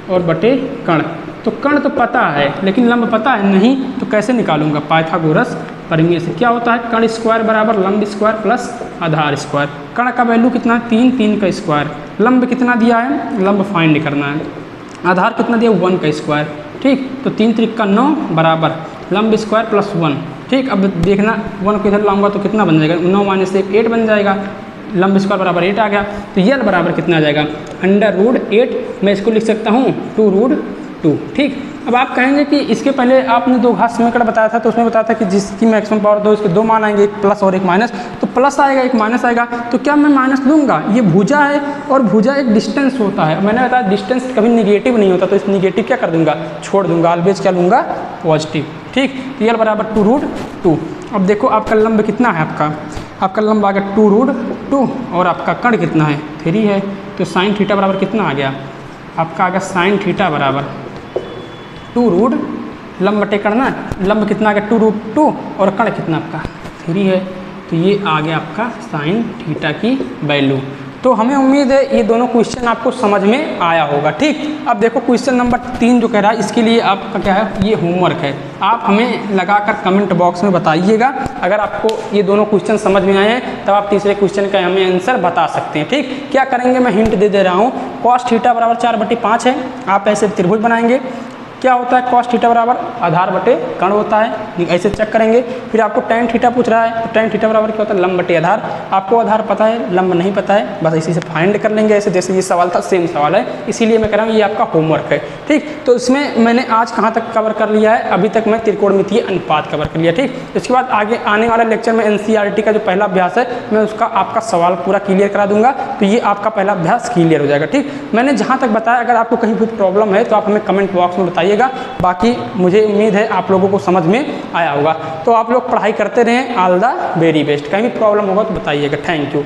और बटे कण, तो कण तो पता है लेकिन लंब पता है नहीं, तो कैसे निकालूंगा पाइथागोरस प्रमेय से। क्या होता है कण स्क्वायर बराबर लंब स्क्वायर प्लस आधार स्क्वायर, कण का वैल्यू कितना है 3, 3 का स्क्वायर, लंब कितना दिया है लंब फाइंड करना है, आधार कितना दिया 1 का स्क्वायर, ठीक। तो 3 त्रिक 9 बराबर लंब स्क्वायर प्लस 1, ठीक। अब देखना 1 को इधर लाऊंगा तो कितना बन जाएगा 9 - 1 8 बन जाएगा, लंब स्क्वायर बराबर 8 आ गया, तो यल बराबर कितना आ जाएगा √8, मैं इसको लिख सकता हूँ 2 2। ठीक, अब आप कहेंगे कि इसके पहले आपने दो घात समीकरण बताया था, तो उसमें बताया था कि जिसकी मैक्सिमम पावर दो, इसके दो मान आएंगे, एक प्लस और एक माइनस। तो प्लस आएगा, एक माइनस आएगा, तो क्या मैं माइनस लूँगा? ये भुजा है और भुजा एक डिस्टेंस होता है। मैंने बताया डिस्टेंस कभी निगेटिव नहीं होता, तो इस निगेटिव क्या कर दूंगा? छोड़ दूंगा, ऑलवेज क्या लूँगा? पॉजिटिव। ठीक, तो ये बराबर 2√2। अब देखो आपका लंब कितना है, आपका लंब आ गया 2√2 और आपका कण कितना है? 3 है। तो साइन थीटा बराबर कितना आ गया? आपका आ गया साइन थीटा बराबर 2 लंब बटे कण ना, लंब कितना आ गया? 2√2 और कण कितना आपका? 3 है। तो ये आ गया आपका साइन थीटा की वैल्यू। तो हमें उम्मीद है ये दोनों क्वेश्चन आपको समझ में आया होगा। ठीक, अब देखो क्वेश्चन नंबर 3 जो कह रहा है, इसके लिए आपका क्या है? ये होमवर्क है। आप हमें लगाकर कमेंट बॉक्स में बताइएगा। अगर आपको ये दोनों क्वेश्चन समझ में आए हैं तब आप तीसरे क्वेश्चन का हमें आंसर बता सकते हैं। ठीक, क्या करेंगे मैं हिंट दे रहा हूँ। कॉस थीटा बराबर 4/5 है। आप ऐसे त्रिभुज बनाएंगे। क्या होता है? कॉस थीटा बराबर आधार बटे कण होता है, ऐसे चेक करेंगे। फिर आपको टेन थीटा पूछ रहा है, तो टेन थीटा बराबर क्या होता है? लंब बटे आधार। आपको आधार पता है, लंब नहीं पता है, बस इसी से फाइंड कर लेंगे। ऐसे जैसे ये सवाल था, सेम सवाल है, इसीलिए मैं कह रहा हूँ ये आपका होमवर्क है। ठीक, तो इसमें मैंने आज कहाँ तक कवर कर लिया है? अभी तक मैं त्रिकोणमितीय अनुपात कवर कर लिया। ठीक, इसके बाद आगे आने वाले लेक्चर में NCERT का जो पहला अभ्यास है, मैं उसका आपका सवाल पूरा क्लियर करा दूंगा। तो ये आपका पहला अभ्यास क्लियर हो जाएगा। ठीक, मैंने जहाँ तक बताया, अगर आपको कहीं भी प्रॉब्लम है तो आप हमें कमेंट बॉक्स में बताइएगा। बाकी मुझे उम्मीद है आप लोगों को समझ में आया होगा। तो आप लोग पढ़ाई करते रहें। All the very best. कहीं भी प्रॉब्लम होगा तो बताइएगा। Thank you.